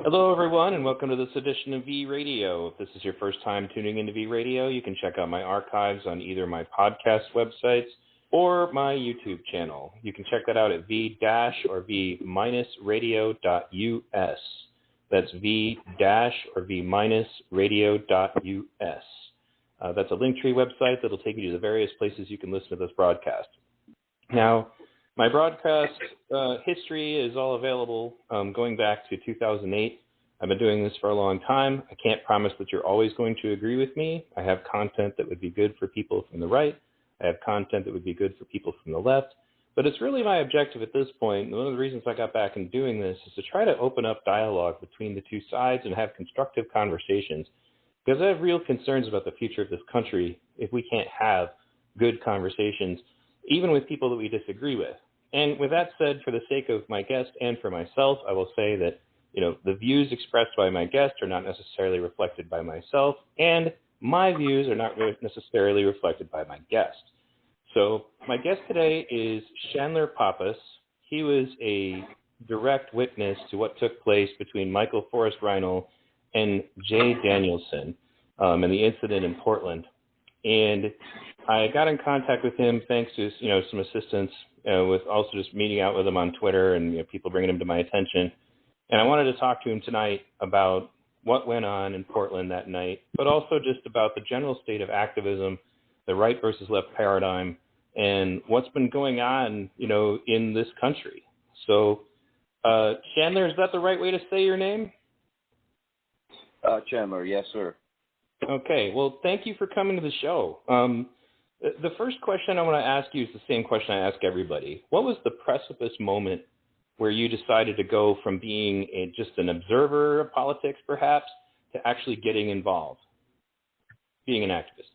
Hello, everyone, and welcome to this edition of V Radio. If this is your first time tuning into V Radio, you can check out my archives on either my podcast websites or my YouTube channel. You can check that out at v- or v-radio.us. That's v- or v-radio.us. That's a Linktree website that'll take you to the various places you can listen to this broadcast. Now, my broadcast history is all available going back to 2008. I've been doing this for a long time. I can't promise that you're always going to agree with me. I have content that would be good for people from the right. I have content that would be good for people from the left. But it's really my objective at this point, and one of the reasons I got back into doing this is to try to open up dialogue between the two sides and have constructive conversations, because I have real concerns about the future of this country if we can't have good conversations, even with people that we disagree with. And with that said, for the sake of my guest and for myself, I will say that, the views expressed by my guest are not necessarily reflected by myself, and my views are not necessarily reflected by my guest. So my guest today is Chandler Pappas. He was a direct witness to what took place between Michael Reinoehl and Jay Danielson and the incident in Portland. And I got in contact with him thanks to some assistance with also just meeting out with him on Twitter and people bringing him to my attention. And I wanted to talk to him tonight about what went on in Portland that night, but also just about the general state of activism, the right versus left paradigm, and what's been going on, in this country. So, Chandler, is that the right way to say your name? Chandler, yes, sir. Okay, well, thank you for coming to the show. The first question I want to ask you is the same question I ask everybody. What was the precipice moment where you decided to go from being just an observer of politics, perhaps, to actually getting involved, being an activist?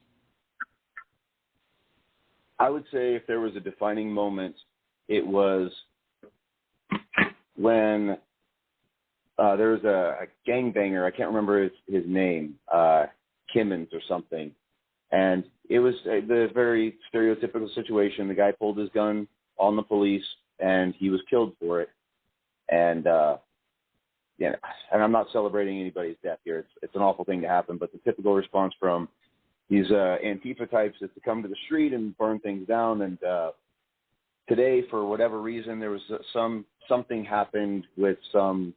I would say if there was a defining moment, it was when there was a gangbanger. I can't remember his name, Kimmons or something. And it was the very stereotypical situation. The guy pulled his gun on the police, and he was killed for it. And and I'm not celebrating anybody's death here. It's an awful thing to happen, but the typical response from these Antifa types is to come to the street and burn things down. And today, for whatever reason, there was something happened with something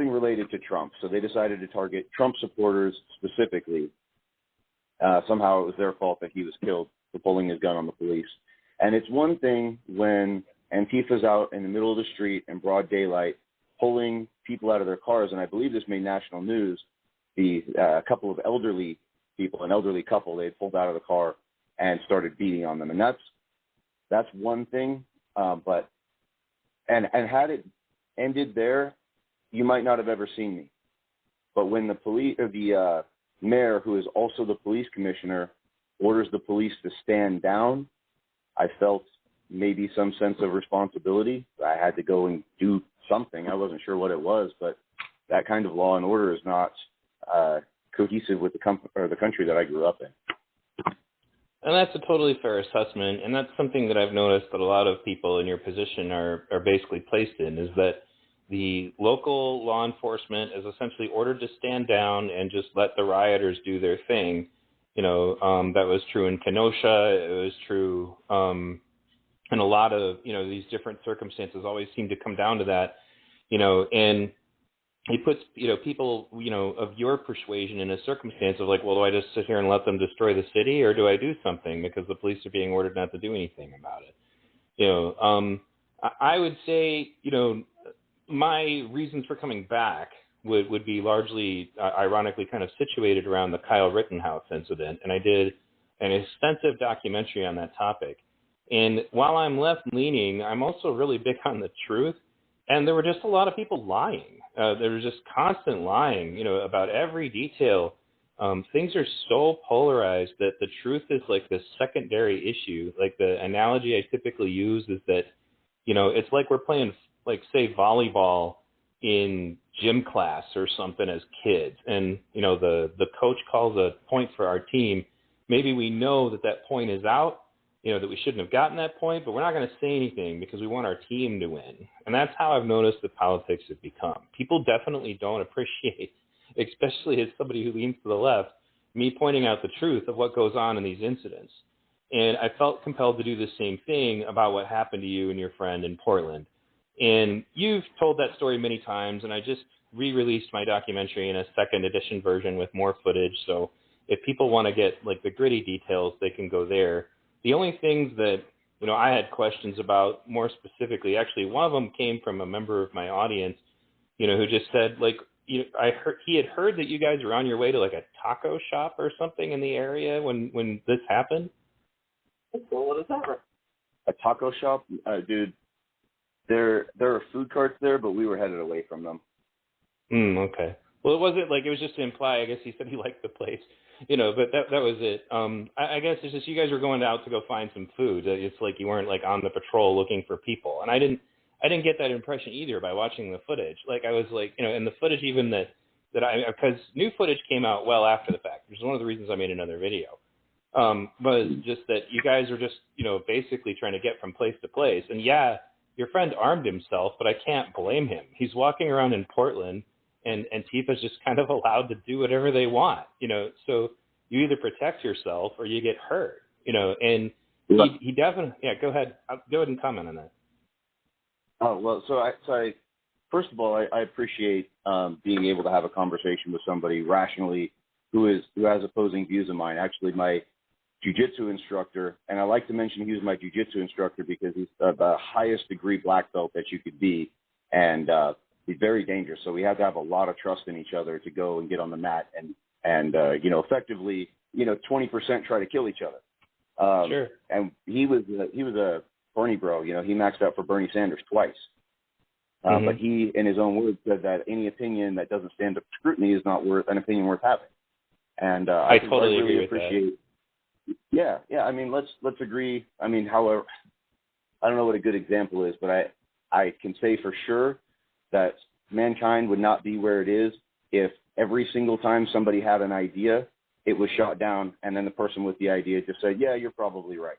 related to Trump. So they decided to target Trump supporters specifically. Somehow it was their fault that he was killed for pulling his gun on the police. And it's one thing when Antifa's out in the middle of the street in broad daylight pulling people out of their cars, and I believe this made national news. A couple of elderly people, an elderly couple, they had pulled out of the car and started beating on them. And that's one thing. But had it ended there, you might not have ever seen me. But when the police or the mayor, who is also the police commissioner, orders the police to stand down, I felt maybe some sense of responsibility. I had to go and do something. I wasn't sure what it was, but that kind of law and order is not cohesive with the country that I grew up in. And that's a totally fair assessment, and that's something that I've noticed that a lot of people in your position are basically placed in, is that the local law enforcement is essentially ordered to stand down and just let the rioters do their thing. That was true in Kenosha. It was true in a lot of, these different circumstances always seem to come down to that, and he puts, people, of your persuasion in a circumstance of like, well, do I just sit here and let them destroy the city, or do I do something because the police are being ordered not to do anything about it? I would say, my reasons for coming back would be largely, ironically, kind of situated around the Kyle Rittenhouse incident. And I did an extensive documentary on that topic. And while I'm left-leaning, I'm also really big on the truth. And there were just a lot of people lying. There was just constant lying, about every detail. Things are so polarized that the truth is like this secondary issue. Like the analogy I typically use is that, it's like we're playing, like, say, volleyball in gym class or something as kids. And, the coach calls a point for our team. Maybe we know that point is out, that we shouldn't have gotten that point, but we're not going to say anything because we want our team to win. And that's how I've noticed that politics have become. People definitely don't appreciate, especially as somebody who leans to the left, me pointing out the truth of what goes on in these incidents. And I felt compelled to do the same thing about what happened to you and your friend in Portland. And you've told that story many times, and I just re-released my documentary in a second edition version with more footage. So if people want to get like the gritty details, they can go there. The only things that, I had questions about more specifically, actually, one of them came from a member of my audience, who just said, like, he had heard that you guys were on your way to like a taco shop or something in the area when this happened. Well, what is that? A taco shop? Dude, there are food carts there, but we were headed away from them. Okay. Well, it wasn't like, it was just to imply, I guess he said he liked the place, but that was it. I guess it's just you guys were going out to go find some food. It's like you weren't like on the patrol looking for people. And I didn't get that impression either by watching the footage. Like I was like, and the footage even because new footage came out well after the fact, which is one of the reasons I made another video, was just that you guys are just, basically trying to get from place to place. And yeah, your friend armed himself, but I can't blame him. He's walking around in Portland, and Antifa's just kind of allowed to do whatever they want, so you either protect yourself or you get hurt, and he definitely, go ahead and comment on that. Oh, well, so I first of all, I appreciate being able to have a conversation with somebody rationally who has opposing views of mine. Actually, my jiu-jitsu instructor, and I like to mention he was my jiu-jitsu instructor because he's the highest degree black belt that you could be, and he's very dangerous. So we have to have a lot of trust in each other to go and get on the mat and effectively, 20% try to kill each other. Sure. And he was a Bernie bro. He maxed out for Bernie Sanders twice. But he, in his own words, said that any opinion that doesn't stand up to scrutiny is not worth an opinion worth having. And I totally agree with appreciate that. Yeah. I mean, let's agree. I mean, however, I don't know what a good example is, but I can say for sure that mankind would not be where it is if every single time somebody had an idea, it was shot down, and then the person with the idea just said, yeah, you're probably right.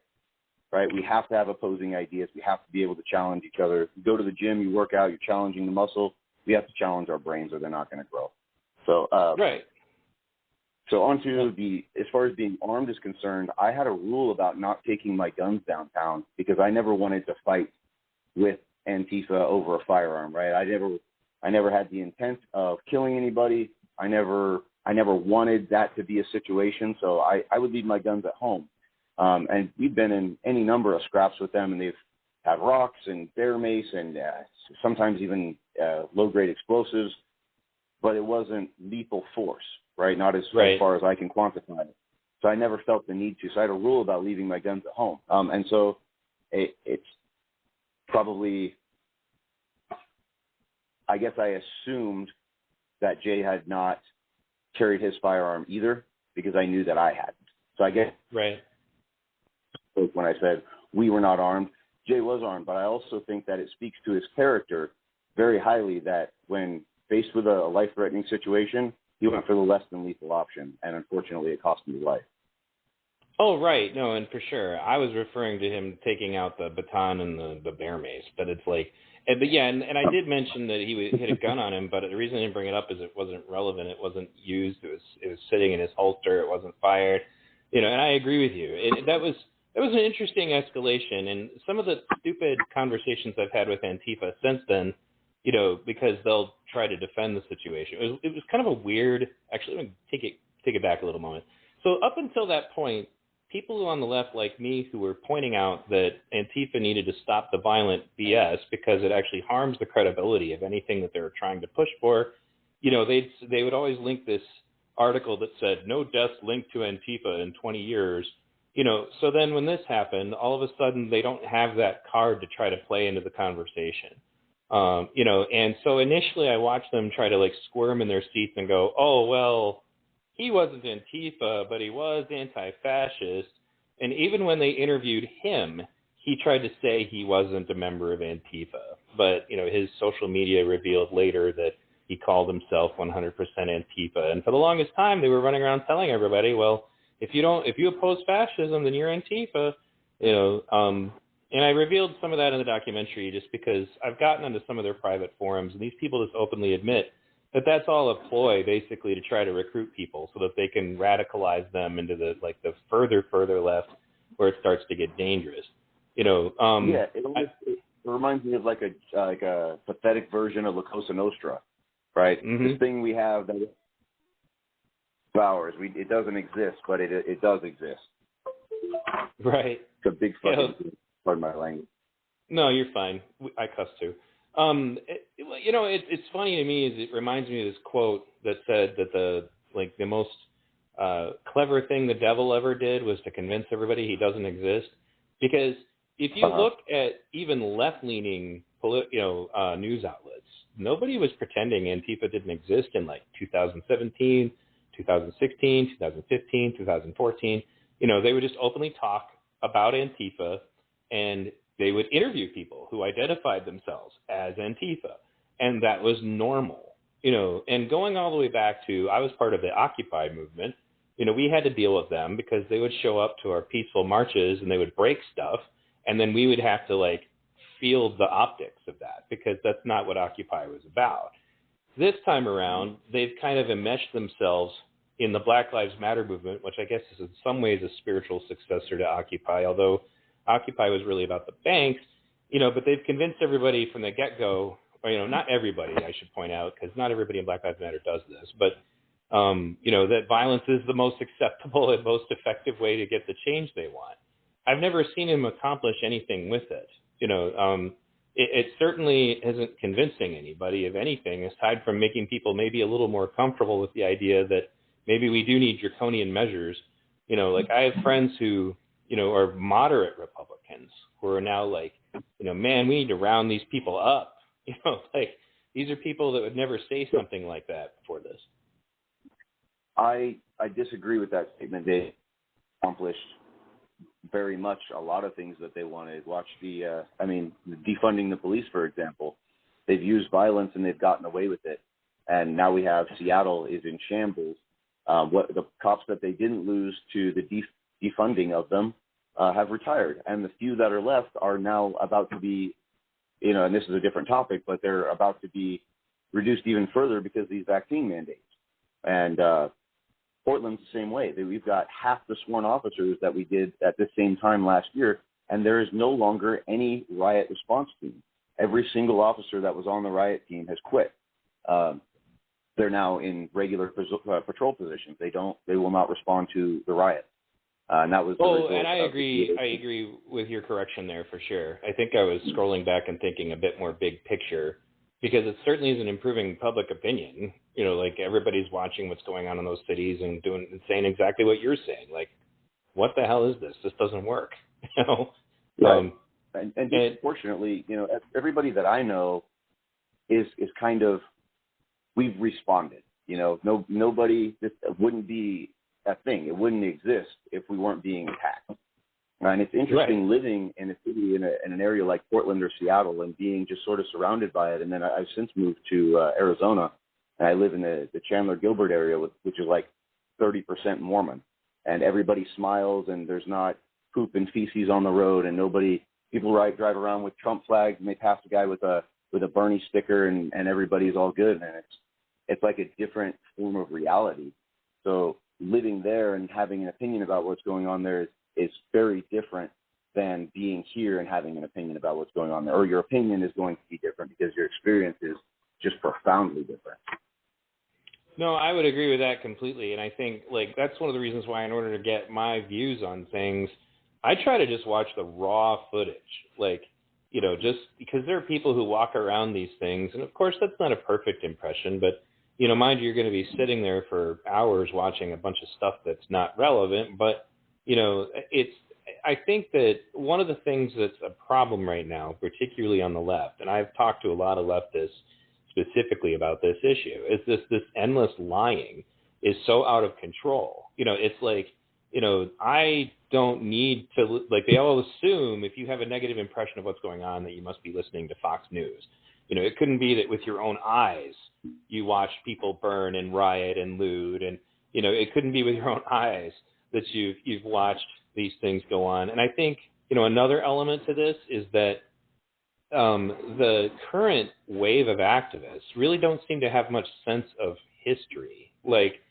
Right? We have to have opposing ideas. We have to be able to challenge each other. You go to the gym, you work out, you're challenging the muscle. We have to challenge our brains or they're not going to grow. So, right. So onto as far as being armed is concerned, I had a rule about not taking my guns downtown because I never wanted to fight with Antifa over a firearm, right? I never had the intent of killing anybody. I never wanted that to be a situation. So I would leave my guns at home. And we've been in any number of scraps with them, and they've had rocks and bear mace and sometimes even low-grade explosives, but it wasn't lethal force, right? Not as far as I can quantify it. So I never felt the need to. So I had a rule about leaving my guns at home. And so it's probably, I guess I assumed that Jay had not carried his firearm either because I knew that I hadn't. So I guess when I said we were not armed, Jay was armed, but I also think that it speaks to his character very highly that when faced with a life-threatening situation, he went for the less than lethal option, and unfortunately it cost him his life. Oh, right. No, and for sure. I was referring to him taking out the baton and the bear mace, but it's like, and I did mention that he had a gun on him, but the reason I didn't bring it up is it wasn't relevant. It wasn't used. It was sitting in his holster. It wasn't fired. And I agree with you. That was an interesting escalation, and some of the stupid conversations I've had with Antifa since then, because they'll try to defend the situation. It was kind of a weird. Actually, let me take it back a little moment. So up until that point, people on the left like me who were pointing out that Antifa needed to stop the violent BS because it actually harms the credibility of anything that they were trying to push for, they would always link this article that said no deaths linked to Antifa in 20 years. So then when this happened, all of a sudden they don't have that card to try to play into the conversation. And so initially I watched them try to like squirm in their seats and go, oh, well, he wasn't Antifa, but he was anti-fascist. And even when they interviewed him, he tried to say he wasn't a member of Antifa. But, his social media revealed later that he called himself 100% Antifa. And for the longest time, they were running around telling everybody, well, if you oppose fascism, then you're Antifa. And I revealed some of that in the documentary just because I've gotten into some of their private forums, and these people just openly admit that that's all a ploy, basically, to try to recruit people so that they can radicalize them into the further left, where it starts to get dangerous. It reminds me of like a pathetic version of La Cosa Nostra, right? Mm-hmm. This thing we have that ours. It doesn't exist, but it does exist. Right. It's a big fucking pardon my language. No, you're fine. I cuss too. It's funny to me. It reminds me of this quote that said that the most clever thing the devil ever did was to convince everybody he doesn't exist. Because if you look at even left-leaning news outlets, nobody was pretending Antifa didn't exist in 2017, 2016, 2015, 2014. They would just openly talk about Antifa, and they would interview people who identified themselves as Antifa, and that was normal. And going all the way back to, I was part of the Occupy movement. We had to deal with them because they would show up to our peaceful marches and they would break stuff, and then we would have to field the optics of that, because that's not what Occupy was about. This time around, they've kind of enmeshed themselves in the Black Lives Matter movement, which I guess is in some ways a spiritual successor to Occupy, although Occupy was really about the banks, but they've convinced everybody from the get-go, or, not everybody, I should point out, because not everybody in Black Lives Matter does this, but, that violence is the most acceptable and most effective way to get the change they want. I've never seen him accomplish anything with it. It certainly isn't convincing anybody of anything, aside from making people maybe a little more comfortable with the idea that maybe we do need draconian measures. I have friends who, are moderate Republicans who are now man, we need to round these people up. These are people that would never say something like that before this. I disagree with that statement. They accomplished very much a lot of things that they wanted. Watch defunding the police, for example. They've used violence and they've gotten away with it. And now we have Seattle is in shambles. What the cops that they didn't lose to the defunding of them have retired. And the few that are left are now about to be, and this is a different topic, but they're about to be reduced even further because of these vaccine mandates. And Portland's the same way. We've got half the sworn officers that we did at the same time last year, and there is no longer any riot response team. Every single officer that was on the riot team has quit. They're now in regular patrol positions. They will not respond to the riot. And that was. And I agree with your correction there for sure. I think I was scrolling back and thinking a bit more big picture, because it certainly is an improving public opinion. Everybody's watching what's going on in those cities and saying exactly what you're saying. What the hell is this? This doesn't work. Right. And fortunately, everybody that I know is kind of, we've responded. Nobody, this wouldn't be a thing. It wouldn't exist if we weren't being attacked. And it's interesting living in a city in an area like Portland or Seattle and being just sort of surrounded by it. And then I've since moved to Arizona, and I live in the Chandler Gilbert area, which is 30% Mormon. And everybody smiles, and there's not poop and feces on the road, and people drive around with Trump flags, and they pass a guy with a Bernie sticker, and everybody's all good. And it's like a different form of reality. So living there and having an opinion about what's going on there is very different than being here and having an opinion about what's going on there. Or your opinion is going to be different because your experience is just profoundly different. No, I would agree with that completely. And I think that's one of the reasons why, in order to get my views on things, I try to just watch the raw footage. Just because there are people who walk around these things. And of course, that's not a perfect impression, but mind you, you're going to be sitting there for hours watching a bunch of stuff that's not relevant. But, I think that one of the things that's a problem right now, particularly on the left, and I've talked to a lot of leftists specifically about this issue, is this endless lying is so out of control. I don't need to, they all assume if you have a negative impression of what's going on that you must be listening to Fox News. It couldn't be that with your own eyes you watched people burn and riot and loot, and it couldn't be with your own eyes that you've watched these things go on. And I think another element to this is that the current wave of activists really don't seem to have much sense of history. Like,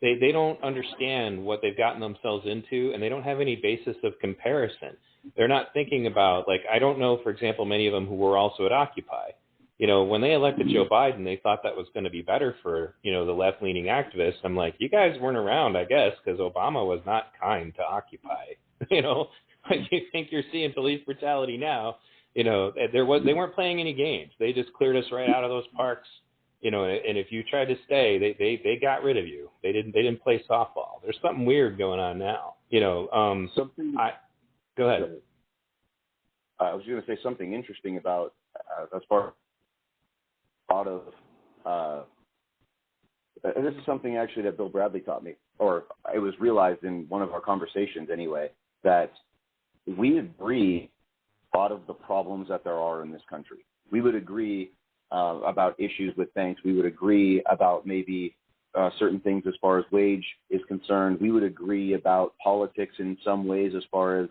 they don't understand what they've gotten themselves into, and they don't have any basis of comparison. They're not thinking about, like, I don't know, for example, many of them who were also at Occupy. When they elected Joe Biden, they thought that was going to be better for, the left-leaning activists. I'm like, you guys weren't around, I guess, because Obama was not kind to Occupy. Like, you think you're seeing police brutality now. They weren't playing any games. They just cleared us right out of those parks. And if you tried to stay, they got rid of you. They didn't play softball. There's something weird going on now. Go ahead. I was going to say something interesting about as far as a lot of this is something actually that Bill Bradley taught me, or it was realized in one of our conversations anyway, that we agree a lot of the problems that there are in this country. We would agree about issues with banks. We would agree about maybe certain things as far as wage is concerned. We would agree about politics in some ways as far as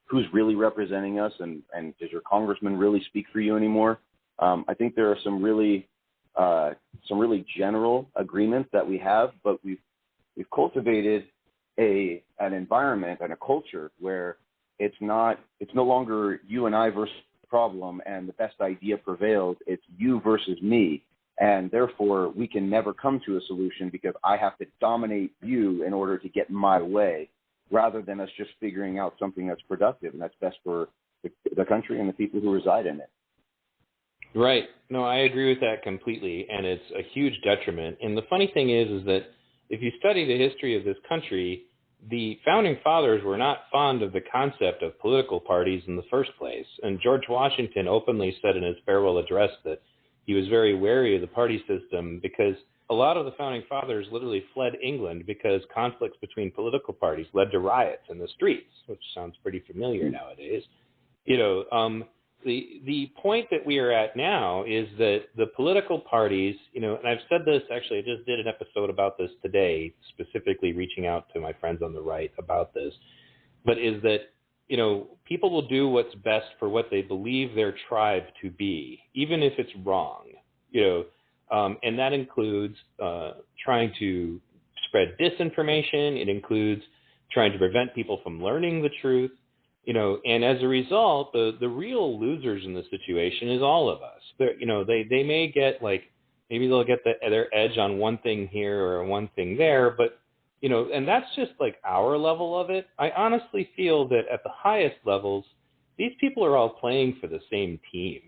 who's really representing us and does your congressman really speak for you anymore? I think there are some really general agreements that we have, but we've cultivated an environment and a culture where it's no longer you and I versus the problem and the best idea prevails. It's you versus me. And therefore, we can never come to a solution because I have to dominate you in order to get my way, rather than us just figuring out something that's productive and that's best for the country and the people who reside in it. Right. No, I agree with that completely, and it's a huge detriment. And the funny thing is that if you study the history of this country, the founding fathers were not fond of the concept of political parties in the first place. And George Washington openly said in his farewell address that he was very wary of the party system because a lot of the founding fathers literally fled England because conflicts between political parties led to riots in the streets, which sounds pretty familiar nowadays. The point that we are at now is that the political parties, and I've said this, actually, I just did an episode about this today, specifically reaching out to my friends on the right about this, but is that, people will do what's best for what they believe their tribe to be, even if it's wrong, and that includes trying to spread disinformation. It includes trying to prevent people from learning the truth. And as a result, the real losers in this situation is all of us. They may get maybe they'll get their edge on one thing here or one thing there, but, and that's just our level of it. I honestly feel that at the highest levels, these people are all playing for the same team,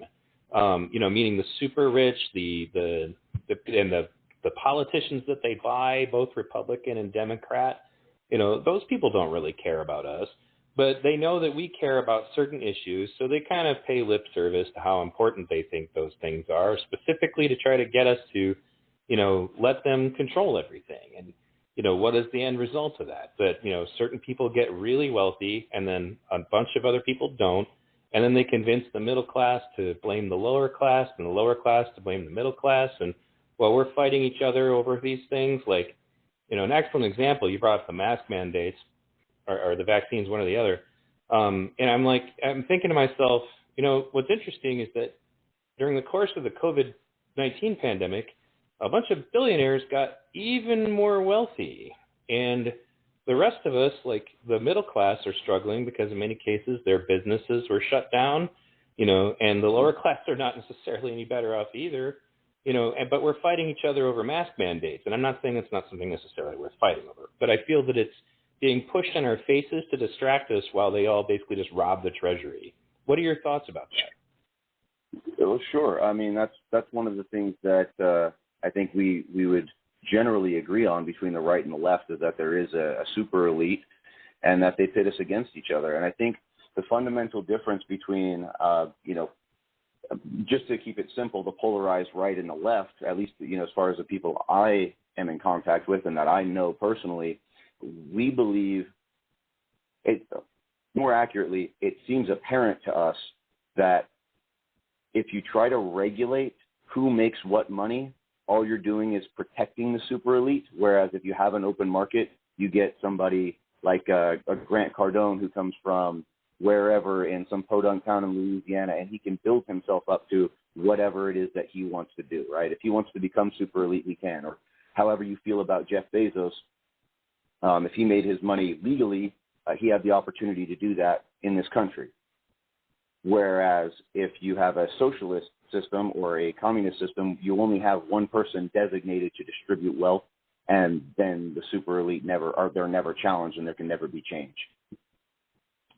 meaning the super rich, the politicians that they buy, both Republican and Democrat. Those people don't really care about us. But they know that we care about certain issues, so they kind of pay lip service to how important they think those things are, specifically to try to get us to, let them control everything. And, what is the end result of that? That, certain people get really wealthy, and then a bunch of other people don't, and then they convince the middle class to blame the lower class, and the lower class to blame the middle class. And while we're fighting each other over these things, an excellent example, you brought up the mask mandates, or the vaccines, one or the other. And I'm thinking to myself, what's interesting is that during the course of the COVID-19 pandemic, a bunch of billionaires got even more wealthy. And the rest of us, the middle class, are struggling because in many cases their businesses were shut down, and the lower class are not necessarily any better off either, but we're fighting each other over mask mandates. And I'm not saying it's not something necessarily worth fighting over, but I feel that it's being pushed in our faces to distract us while they all basically just rob the treasury. What are your thoughts about that? Well, sure. I mean, that's one of the things that I think we would generally agree on between the right and the left, is that there is a super elite and that they pit us against each other. And I think the fundamental difference between, just to keep it simple, the polarized right and the left, at least, as far as the people I am in contact with and that I know personally, we believe, more accurately, it seems apparent to us that if you try to regulate who makes what money, all you're doing is protecting the super elite, whereas if you have an open market, you get somebody like a Grant Cardone who comes from wherever in some podunk town in Louisiana, and he can build himself up to whatever it is that he wants to do, right? If he wants to become super elite, he can. Or however you feel about Jeff Bezos, if he made his money legally, he had the opportunity to do that in this country. Whereas if you have a socialist system or a communist system, you only have one person designated to distribute wealth, and then the super elite they're never challenged, and there can never be change.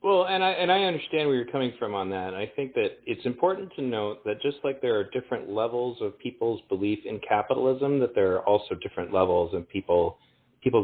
Well, and I understand where you're coming from on that. I think that it's important to note that just like there are different levels of people's belief in capitalism, that there are also different levels of people's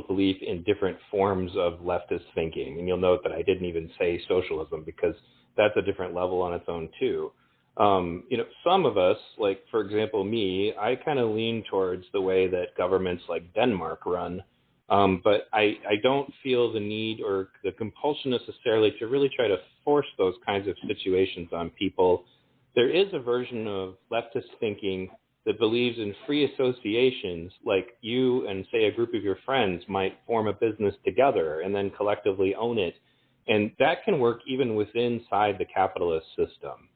belief in different forms of leftist thinking. And you'll note that I didn't even say socialism because that's a different level on its own too. Some of us, like for example me, I kind of lean towards the way that governments like Denmark run. But I don't feel the need or the compulsion necessarily to really try to force those kinds of situations on people. There is a version of leftist thinking that believes in free associations, like you and, say, a group of your friends might form a business together and then collectively own it. And that can work even inside the capitalist system.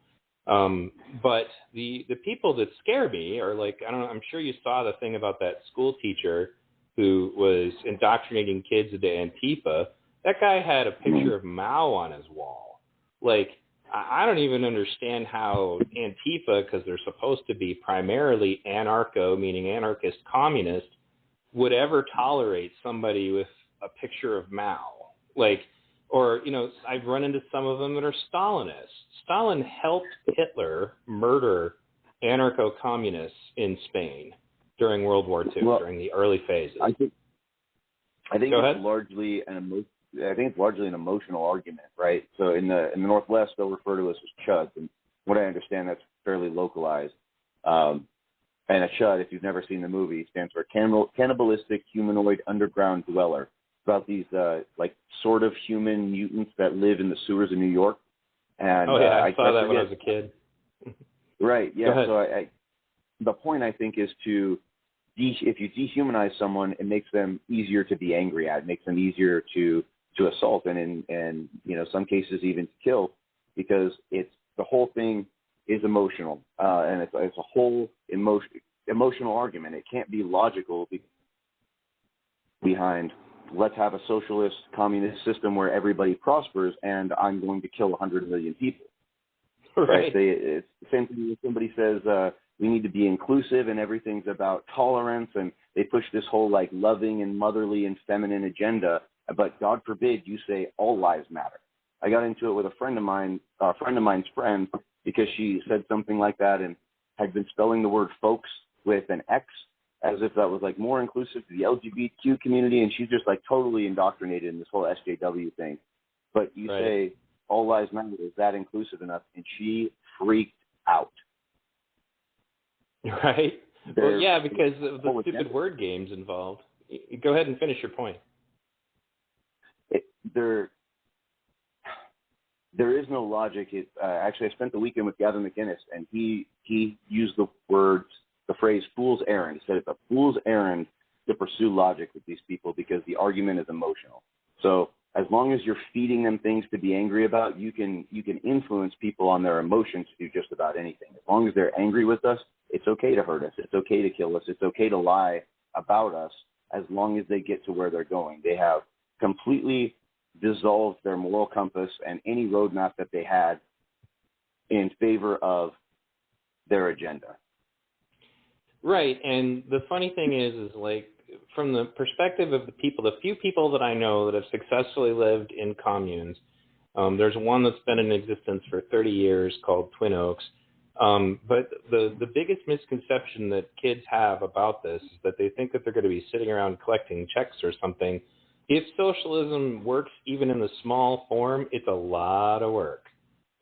But the people that scare me are like, I don't know, I'm sure you saw the thing about that school teacher who was indoctrinating kids into Antifa. That guy had a picture of Mao on his wall. Like, I don't even understand how Antifa, because they're supposed to be primarily anarcho, meaning anarchist communist, would ever tolerate somebody with a picture of Mao. Like, or, I've run into some of them that are Stalinists. Stalin helped Hitler murder anarcho-communists in Spain during World War II, during the early phases. I think it's largely an emotional argument, right? So in the Northwest, they'll refer to us as chuds, and what I understand, that's fairly localized. And a chud, if you've never seen the movie, stands for cannibalistic humanoid underground dweller. It's about these sort of human mutants that live in the sewers of New York. And I saw that when I was a kid. Right. Yeah. So the point I think is if you dehumanize someone, it makes them easier to be angry at. It makes them easier to assault and in some cases even to kill, because the whole thing is emotional, and it's a whole emotional argument. It can't be logical behind let's have a socialist communist system where everybody prospers and I'm going to kill 100 million people. Right? It's the same thing when somebody says we need to be inclusive and everything's about tolerance, and they push this whole loving and motherly and feminine agenda, but God forbid you say all lives matter. I got into it with a friend of mine's friend, because she said something like that and had been spelling the word folks with an X, as if that was more inclusive to the LGBTQ community, and she's just totally indoctrinated in this whole SJW thing. But you say all lives matter, is that inclusive enough? And she freaked out. Right. Well, yeah, because of the stupid word games involved. Go ahead and finish your point. There is no logic. Actually, I spent the weekend with Gavin McInnes, and he used the phrase fool's errand. He said it's a fool's errand to pursue logic with these people because the argument is emotional. So as long as you're feeding them things to be angry about, you can influence people on their emotions to do just about anything. As long as they're angry with us, it's okay to hurt us. It's okay to kill us. It's okay to lie about us, as long as they get to where they're going. They have completely dissolved their moral compass and any roadmap that they had in favor of their agenda. Right. And the funny thing is from the perspective of the few people that I know that have successfully lived in communes, there's one that's been in existence for 30 years called Twin Oaks. But the biggest misconception that kids have about this is that they think that they're going to be sitting around collecting checks or something. If socialism works even in the small form, it's a lot of work.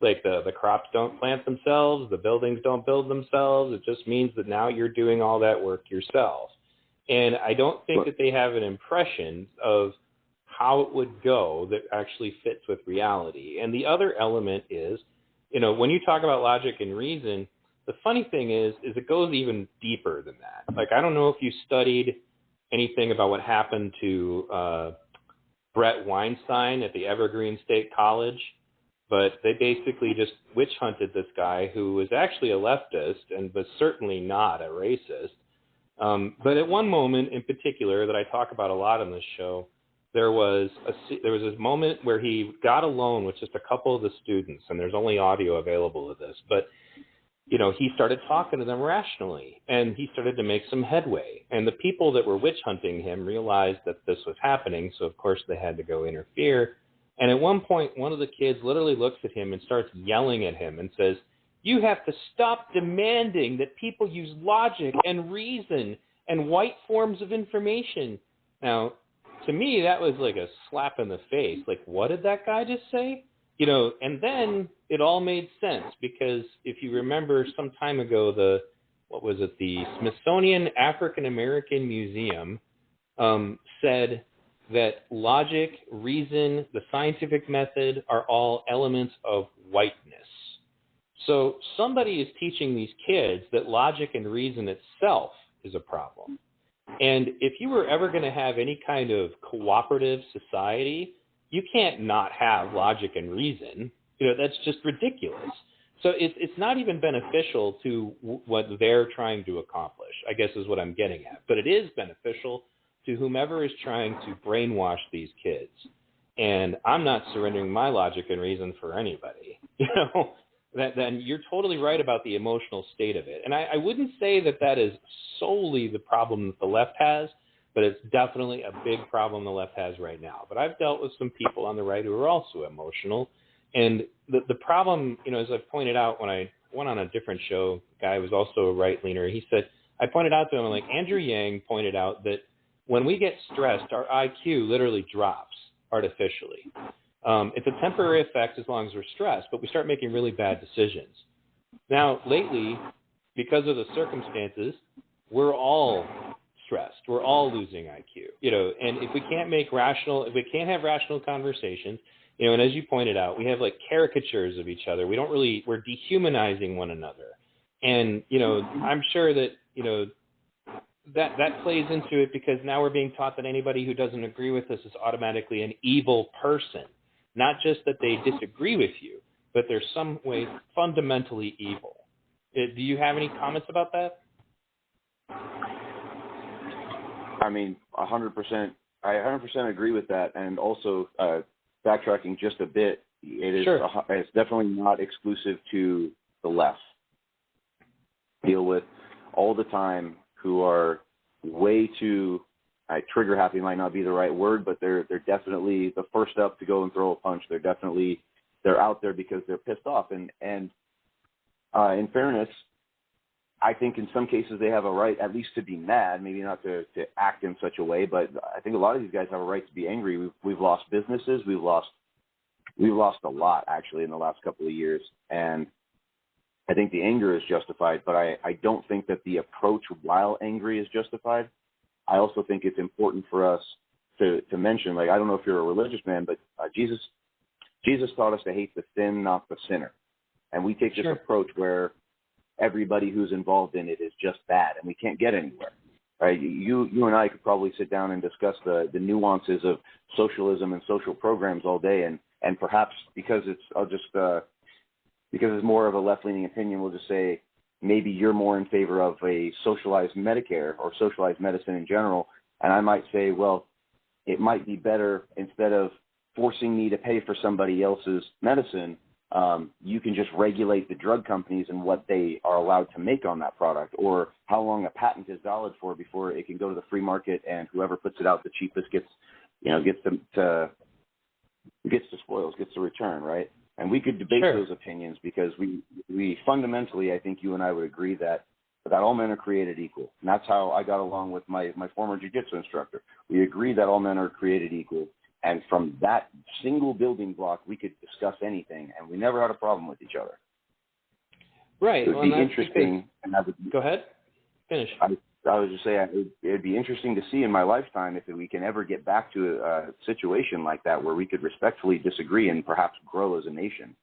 The crops don't plant themselves, the buildings don't build themselves. It just means that now you're doing all that work yourself. And I don't think that they have an impression of how it would go that actually fits with reality. And the other element is, when you talk about logic and reason, the funny thing is it goes even deeper than that. I don't know if you studied anything about what happened to Brett Weinstein at the Evergreen State College, but they basically just witch hunted this guy who was actually a leftist and was certainly not a racist. But at one moment in particular that I talk about a lot on this show, there was this moment where he got alone with just a couple of the students, and there's only audio available of this, but he started talking to them rationally, and he started to make some headway. And the people that were witch hunting him realized that this was happening, so of course they had to go interfere. And at one point, one of the kids literally looks at him and starts yelling at him and says, "You have to stop demanding that people use logic and reason and white forms of information." Now, to me, that was like a slap in the face. Like, what did that guy just say? And then it all made sense, because if you remember some time ago, the Smithsonian African American Museum said that logic, reason, the scientific method are all elements of whiteness. So somebody is teaching these kids that logic and reason itself is a problem. And if you were ever going to have any kind of cooperative society, you can't not have logic and reason. That's just ridiculous. So it's not even beneficial to what they're trying to accomplish, I guess is what I'm getting at. But it is beneficial to whomever is trying to brainwash these kids. And I'm not surrendering my logic and reason for anybody. Then you're totally right about the emotional state of it. And I wouldn't say that is solely the problem that the left has, but it's definitely a big problem the left has right now. But I've dealt with some people on the right who are also emotional. And the problem, as I've pointed out when I went on a different show, a guy was also a right-leaner, he said, I pointed out to him, like Andrew Yang pointed out that when we get stressed, our IQ literally drops artificially. It's a temporary effect as long as we're stressed, but we start making really bad decisions. Now, lately, because of the circumstances, we're all stressed. We're all losing IQ, and if we can't have rational conversations, and as you pointed out, we have like caricatures of each other. We're dehumanizing one another. And, I'm sure that, that plays into it, because now we're being taught that anybody who doesn't agree with us is automatically an evil person. Not just that they disagree with you, but they're some way fundamentally evil. Do you have any comments about that? I mean, 100%. I 100% agree with that. And also, backtracking just a bit, it's definitely not exclusive to the left. Deal with all the time who are way too trigger happy might not be the right word, but they're definitely the first up to go and throw a punch. They're out there because they're pissed off. And in fairness, I think in some cases they have a right at least to be mad, maybe not to act in such a way, but I think a lot of these guys have a right to be angry. We've lost businesses. We've lost a lot actually in the last couple of years. And I think the anger is justified, but I don't think that the approach while angry is justified. I also think it's important for us to mention, like, I don't know if you're a religious man, but Jesus taught us to hate the sin, not the sinner. And we take this approach where everybody who's involved in it is just bad, and we can't get anywhere. Right? You and I could probably sit down and discuss the nuances of socialism and social programs all day, and perhaps because it's more of a left-leaning opinion, we'll just say maybe you're more in favor of a socialized Medicare or socialized medicine in general, and I might say, well, it might be better, instead of forcing me to pay for somebody else's medicine, you can just regulate the drug companies and what they are allowed to make on that product, or how long a patent is valid for before it can go to the free market, and whoever puts it out the cheapest gets the spoils, gets the return, right? And we could debate those opinions, because we fundamentally, I think you and I would agree that all men are created equal. And that's how I got along with my former jiu-jitsu instructor. We agree that all men are created equal. And from that single building block, we could discuss anything, and we never had a problem with each other. Right. So it'd be interesting. Go ahead. Finish. I was just saying, it'd be interesting to see in my lifetime if we can ever get back to a situation like that where we could respectfully disagree and perhaps grow as a nation.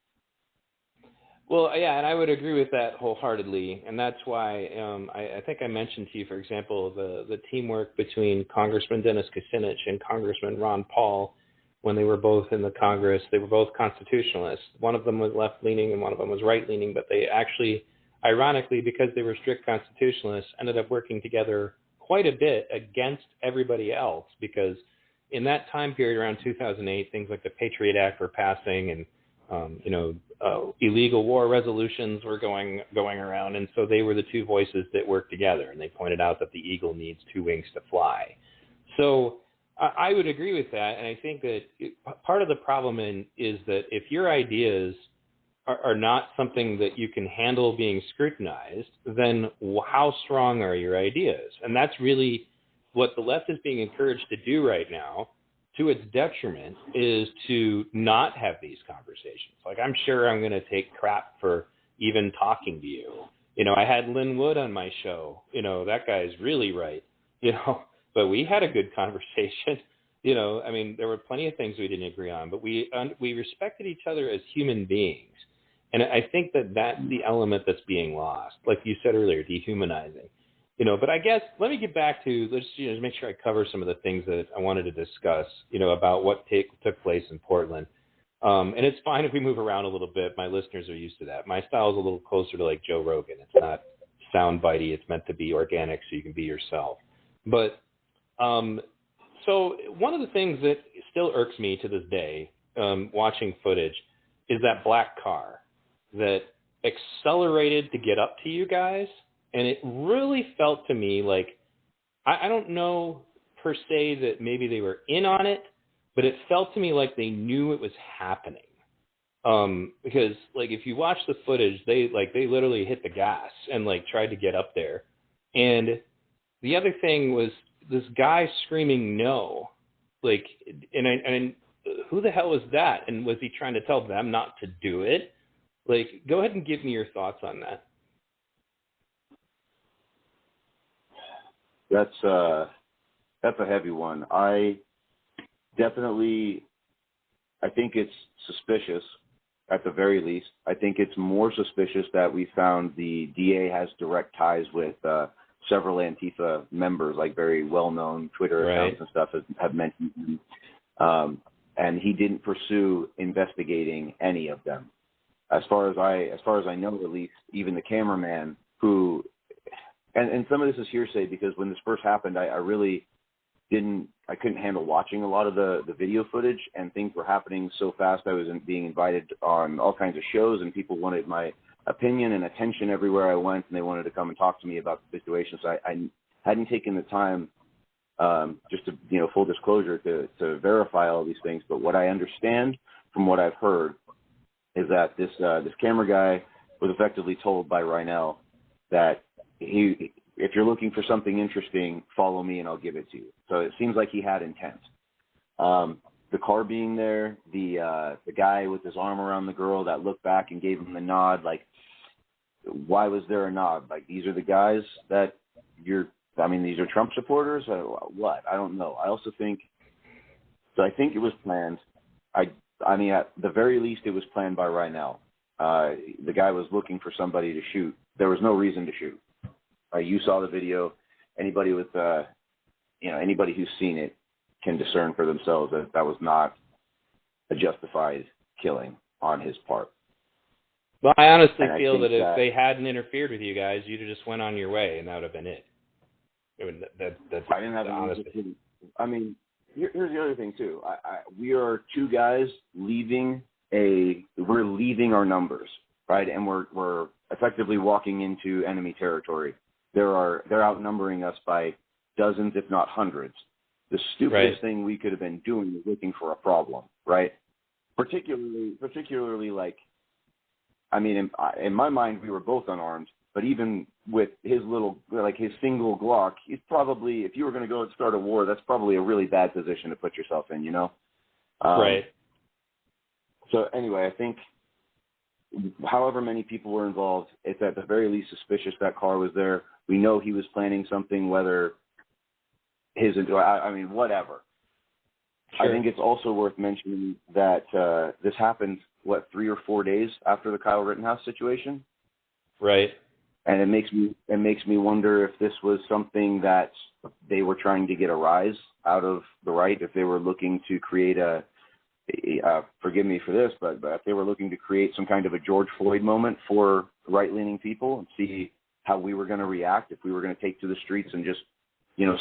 Well, yeah, and I would agree with that wholeheartedly, and that's why I think I mentioned to you, for example, the teamwork between Congressman Dennis Kucinich and Congressman Ron Paul when they were both in the Congress. They were both constitutionalists. One of them was left-leaning and one of them was right-leaning, but they actually, ironically, because they were strict constitutionalists, ended up working together quite a bit against everybody else, because in that time period around 2008, things like the Patriot Act were passing, and illegal war resolutions were going around, and so they were the two voices that worked together, and they pointed out that the eagle needs two wings to fly. So I would agree with that, and I think that part of the problem is that if your ideas are not something that you can handle being scrutinized, then how strong are your ideas? And that's really what the left is being encouraged to do right now, to its detriment, is to not have these conversations. Like, I'm sure I'm going to take crap for even talking to you. I had Lynn Wood on my show. That guy's really right, but we had a good conversation. There were plenty of things we didn't agree on, but we respected each other as human beings. And I think that that's the element that's being lost, like you said earlier, dehumanizing. But I guess let me get back to, let's make sure I cover some of the things that I wanted to discuss, about what took place in Portland. And it's fine if we move around a little bit. My listeners are used to that. My style is a little closer to like Joe Rogan. It's not soundbitey. It's meant to be organic so you can be yourself. But so one of the things that still irks me to this day, watching footage, is that black car that accelerated to get up to you guys. And it really felt to me like, I don't know per se that maybe they were in on it, but it felt to me like they knew it was happening. Because like, if you watch the footage, they literally hit the gas and like tried to get up there. And the other thing was this guy screaming no, like, and who the hell was that? And was he trying to tell them not to do it? Like, go ahead and give me your thoughts on that. That's a heavy one. I think it's suspicious at the very least. I think it's more suspicious that we found the DA has direct ties with several Antifa members, like very well-known Twitter accounts and stuff have mentioned him. And he didn't pursue investigating any of them. As far as I know, at least, even the cameraman who, and some of this is hearsay because when this first happened, I couldn't handle watching a lot of the video footage, and things were happening so fast. I was being invited on all kinds of shows, and people wanted my opinion and attention everywhere I went, and they wanted to come and talk to me about the situation. So I hadn't taken the time, just to, full disclosure, to verify all these things. But what I understand from what I've heard is that this camera guy was effectively told by Reinoehl that if you're looking for something interesting, follow me and I'll give it to you. So it seems like he had intent. The car being there, the guy with his arm around the girl that looked back and gave him the nod, like, why was there a nod? Like, these are the guys that these are Trump supporters? What? I don't know. I also think it was planned. At the very least, it was planned by Reinoehl. The guy was looking for somebody to shoot. There was no reason to shoot. You saw the video. Anybody with, anybody who's seen it can discern for themselves that was not a justified killing on his part. Well, I honestly feel that if they hadn't interfered with you guys, you'd have just went on your way, and that would have been it. That's I didn't have honesty. Here's the other thing too. We are two guys leaving our numbers, right? And we're effectively walking into enemy territory. They're outnumbering us by dozens, if not hundreds. The stupidest thing we could have been doing is looking for a problem, right? Particularly like, in my mind, we were both unarmed, but even with his his single Glock, he's probably, if you were going to go and start a war, that's probably a really bad position to put yourself in, Right. So anyway, I think however many people were involved, it's at the very least suspicious that car was there. We know he was planning something, whether whatever. Sure. I think it's also worth mentioning that this happened, 3 or 4 days after the Kyle Rittenhouse situation? Right. And it makes me wonder if this was something that they were trying to get a rise out of the right, if they were looking to create a forgive me for this, but if they were looking to create some kind of a George Floyd moment for right-leaning people and see how we were going to react if we were going to take to the streets and just,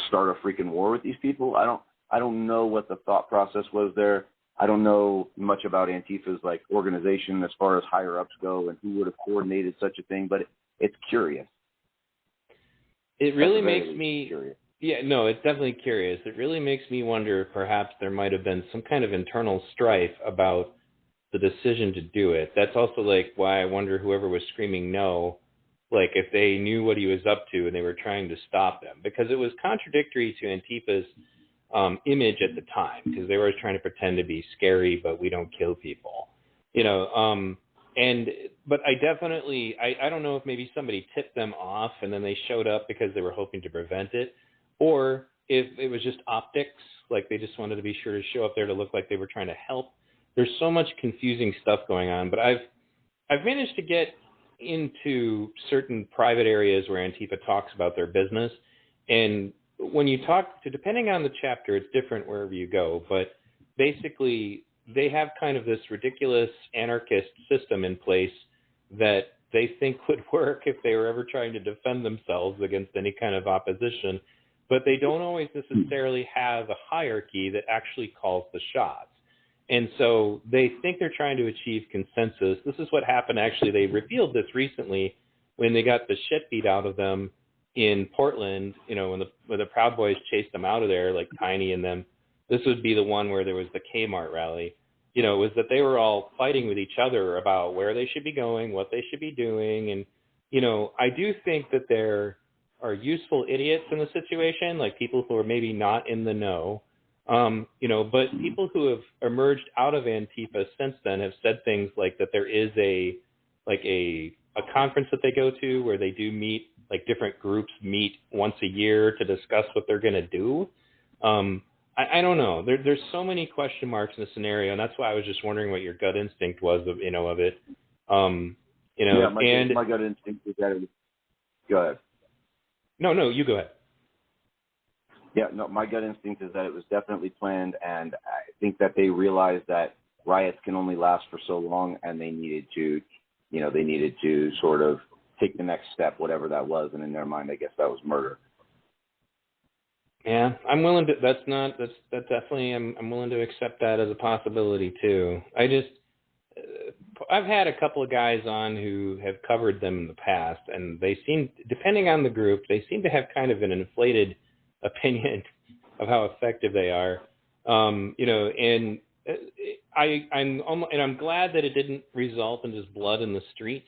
start a freaking war with these people, I don't know what the thought process was there. I don't know much about Antifa's organization as far as higher ups go and who would have coordinated such a thing, but it's curious. It really makes me curious. Yeah, no, it's definitely curious. It really makes me wonder if perhaps there might have been some kind of internal strife about the decision to do it. That's also why I wonder whoever was screaming no, if they knew what he was up to and they were trying to stop them, because it was contradictory to Antifa's image at the time, because they were always trying to pretend to be scary, but we don't kill people, but I definitely, I don't know if maybe somebody tipped them off and then they showed up because they were hoping to prevent it, or if it was just optics, they just wanted to be sure to show up there to look like they were trying to help. There's so much confusing stuff going on, but I've managed to get into certain private areas where Antifa talks about their business, and when you talk to, depending on the chapter, it's different wherever you go, but basically they have kind of this ridiculous anarchist system in place that they think would work if they were ever trying to defend themselves against any kind of opposition, but they don't always necessarily have a hierarchy that actually calls the shots. And so they think they're trying to achieve consensus. This is what happened, actually. They revealed this recently when they got the shit beat out of them in Portland, when the Proud Boys chased them out of there, Tiny and them. This would be the one where there was the Kmart rally. Was that they were all fighting with each other about where they should be going, what they should be doing. And, I do think that there are useful idiots in the situation, people who are maybe not in the know. But people who have emerged out of Antifa since then have said things like that there is a conference that they go to where they do meet, different groups meet once a year to discuss what they're going to do. I don't know. There's so many question marks in the scenario, and that's why I was just wondering what your gut instinct was of it. My gut instinct is that it was, go ahead. No, you go ahead. Yeah, no, my gut instinct is that it was definitely planned, and I think that they realized that riots can only last for so long, and they needed to sort of take the next step, whatever that was, and in their mind, I guess that was murder. Yeah, I'm willing to. That's definitely. I'm willing to accept that as a possibility too. I've had a couple of guys on who have covered them in the past, and they seem, depending on the group, they seem to have kind of an inflated opinion of how effective they are. I'm glad that it didn't result in just blood in the streets.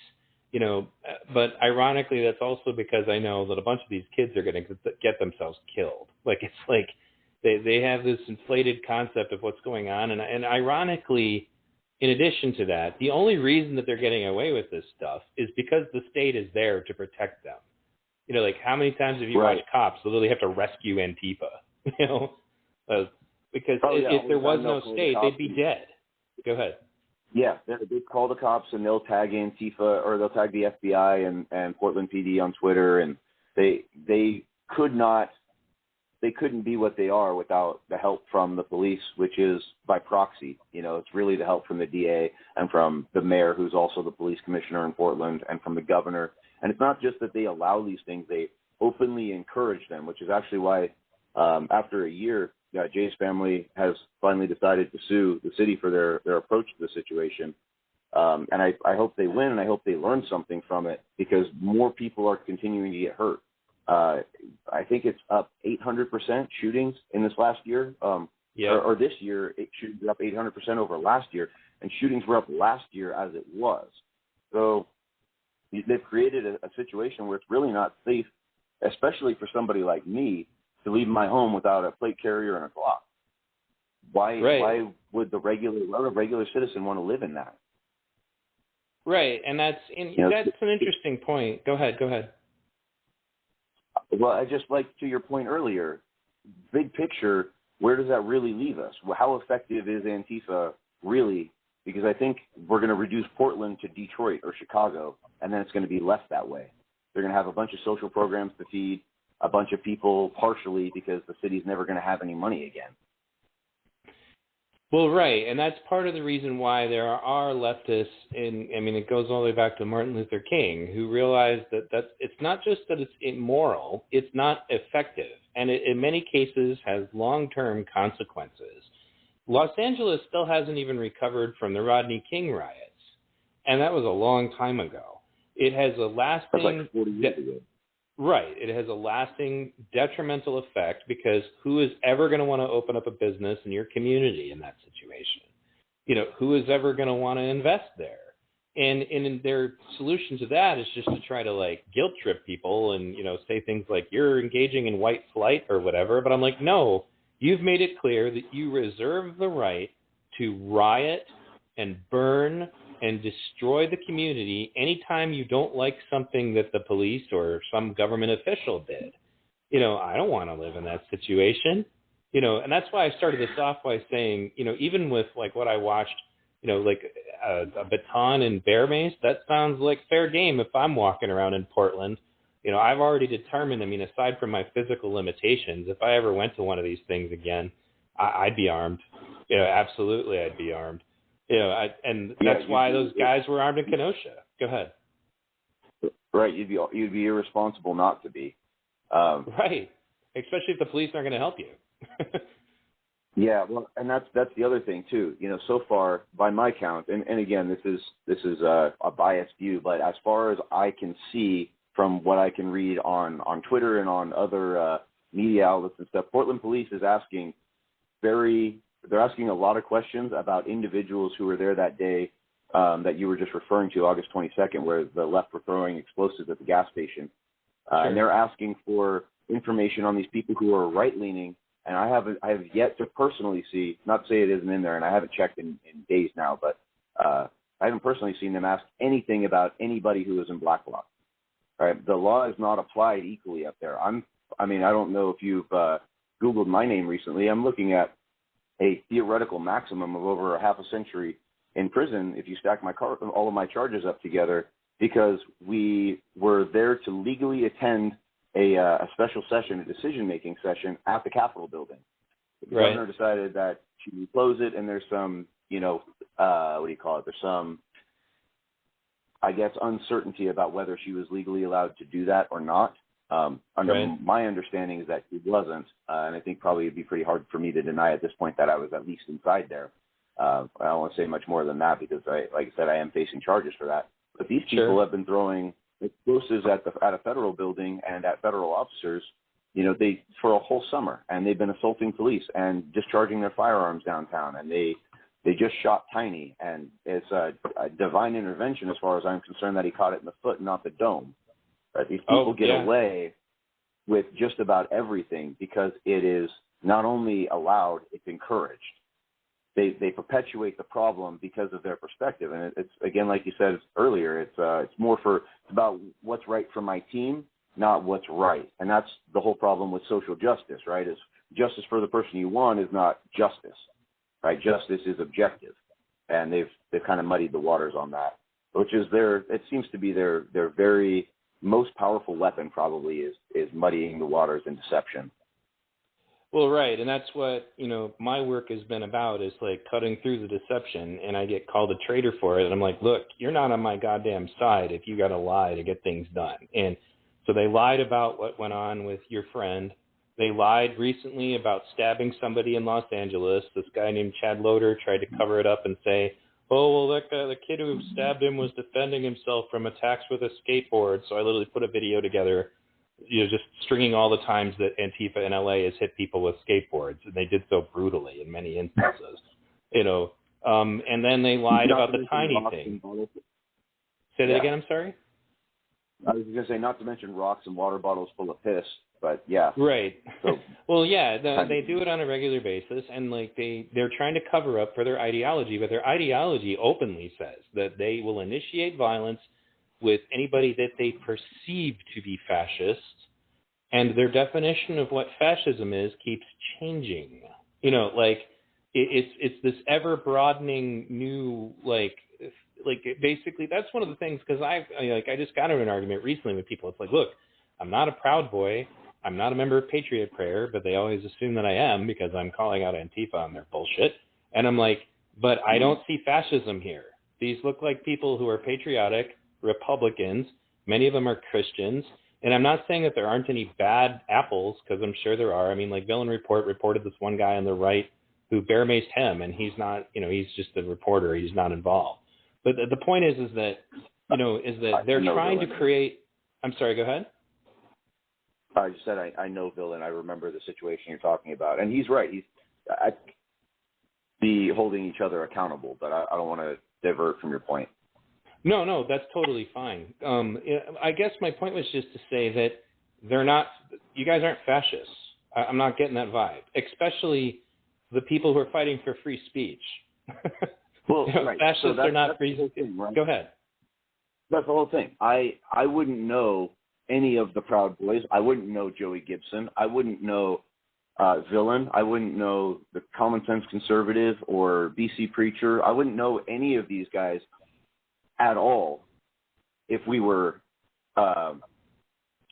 But ironically, that's also because I know that a bunch of these kids are going to get themselves killed. They have this inflated concept of what's going on. And ironically, in addition to that, the only reason that they're getting away with this stuff is because the state is there to protect them. How many times have you watched cops literally have to rescue Antifa? Because if there was no state, they'd be dead. Go ahead. Yeah, they call the cops and they'll tag Antifa, or they'll tag the FBI and Portland PD on Twitter, and they couldn't be what they are without the help from the police, which is by proxy. It's really the help from the DA and from the mayor, who's also the police commissioner in Portland, and from the governor. And it's not just that they allow these things, they openly encourage them, which is actually why after a year, Jay's family has finally decided to sue the city for their approach to the situation. And I hope they win, and I hope they learn something from it, because more people are continuing to get hurt. I think it's up 800% shootings in this last year, or this year. Shootings are up 800% over last year, and shootings were up last year as it was. So they've created a situation where it's really not safe, especially for somebody like me, to leave my home without a plate carrier and a clock. Why would a regular citizen want to live in that? Right, and that's an interesting point. Go ahead. Well, I just to your point earlier, big picture, where does that really leave us? How effective is Antifa really? Because I think we're going to reduce Portland to Detroit or Chicago, and then it's going to be left that way. They're going to have a bunch of social programs to feed a bunch of people partially, because the city's never going to have any money again. Well, right, and that's part of the reason why there are leftists it goes all the way back to Martin Luther King, who realized that it's not just that it's immoral, it's not effective, and it in many cases has long-term consequences. Los Angeles still hasn't even recovered from the Rodney King riots, and that was a long time ago. It has a lasting... That's like 40 years ago. Right. It has a lasting detrimental effect because who is ever going to want to open up a business in your community in that situation? Who is ever going to want to invest there? And their solution to that is just to try to guilt trip people and, say things like you're engaging in white flight or whatever. But I'm like, no, you've made it clear that you reserve the right to riot and burn and destroy the community anytime you don't like something that the police or some government official did. I don't want to live in that situation. And that's why I started this off by saying, even with what I watched, a baton and bear mace, that sounds like fair game if I'm walking around in Portland. I've already determined, aside from my physical limitations, if I ever went to one of these things again, I'd be armed. Absolutely I'd be armed. That's why those guys were armed in Kenosha. Go ahead. Right, you'd be irresponsible not to be. Right, especially if the police aren't going to help you. Yeah, well, and that's the other thing too. So far, by my count, and again, this is a biased view, but as far as I can see from what I can read on Twitter and on other media outlets and stuff, Portland police is asking they're asking a lot of questions about individuals who were there that day that you were just referring to, August 22nd, where the left were throwing explosives at the gas station. Sure. And they're asking for information on these people who are right-leaning, and I have yet to personally see, not to say it isn't in there, and I haven't checked in days now, but I haven't personally seen them ask anything about anybody who is in Black Bloc. Right? The law is not applied equally up there. I don't know if you've Googled my name recently. I'm looking at a theoretical maximum of over a half a century in prison if you stack all of my charges up together, because we were there to legally attend a special session, a decision-making session at the Capitol building. The governor decided that she would close it, and there's some, there's some, I guess, uncertainty about whether she was legally allowed to do that or not. My understanding is that it wasn't, and I think probably it'd be pretty hard for me to deny at this point that I was at least inside there. I don't want to say much more than that because, like I said, I am facing charges for that. But these people have been throwing explosives at a federal building and at federal officers, for a whole summer, and they've been assaulting police and discharging their firearms downtown, and they just shot Tiny, and it's a divine intervention as far as I'm concerned that he caught it in the foot, not the dome. Right? These people get away with just about everything because it is not only allowed, it's encouraged. They perpetuate the problem because of their perspective, and it's again, like you said earlier, it's about what's right for my team, not what's right, and that's the whole problem with social justice, right? Is justice for the person you want is not justice, right? Justice is objective, and they've kind of muddied the waters on that, which is it seems to be their very most powerful weapon probably is muddying the waters and deception. Well, right, and that's what, my work has been about, is cutting through the deception, and I get called a traitor for it, and I'm like, look, you're not on my goddamn side if you got to lie to get things done. And so they lied about what went on with your friend. They lied recently about stabbing somebody in Los Angeles. This guy named Chad Loader tried to cover it up and say, oh, well, the kid who stabbed him was defending himself from attacks with a skateboard. So I literally put a video together, just stringing all the times that Antifa in LA has hit people with skateboards. And they did so brutally in many instances, and then they lied about the Tiny thing. Say that again, I'm sorry? I was going to say, not to mention rocks and water bottles full of piss, but yeah. Right. So, well, yeah, they do it on a regular basis, and they're trying to cover up for their ideology, but their ideology openly says that they will initiate violence with anybody that they perceive to be fascist, and their definition of what fascism is keeps changing. It's this ever-broadening new, basically, that's one of the things, because I just got in an argument recently with people. It's like, look, I'm not a Proud Boy. I'm not a member of Patriot Prayer, but they always assume that I am because I'm calling out Antifa on their bullshit. And I'm like, but I don't see fascism here. These look like people who are patriotic, Republicans. Many of them are Christians. And I'm not saying that there aren't any bad apples, because I'm sure there are. I mean, like Villain Report reported this one guy on the right who bear-maced him, and he's not, he's just a reporter. He's not involved. But the point is that, they're trying to create. I'm sorry, go ahead. I just said I know Villain. I remember the situation you're talking about, and he's right. I be holding each other accountable, but I don't want to divert from your point. No, that's totally fine. I guess my point was just to say that they're not. You guys aren't fascists. I'm not getting that vibe, especially the people who are fighting for free speech. Well, right. Fascists are not free speech. Right? Go ahead. That's the whole thing. I wouldn't know any of the Proud Boys. I wouldn't know Joey Gibson. I wouldn't know Villain. I wouldn't know the Common Sense Conservative or BC Preacher. I wouldn't know any of these guys at all if we were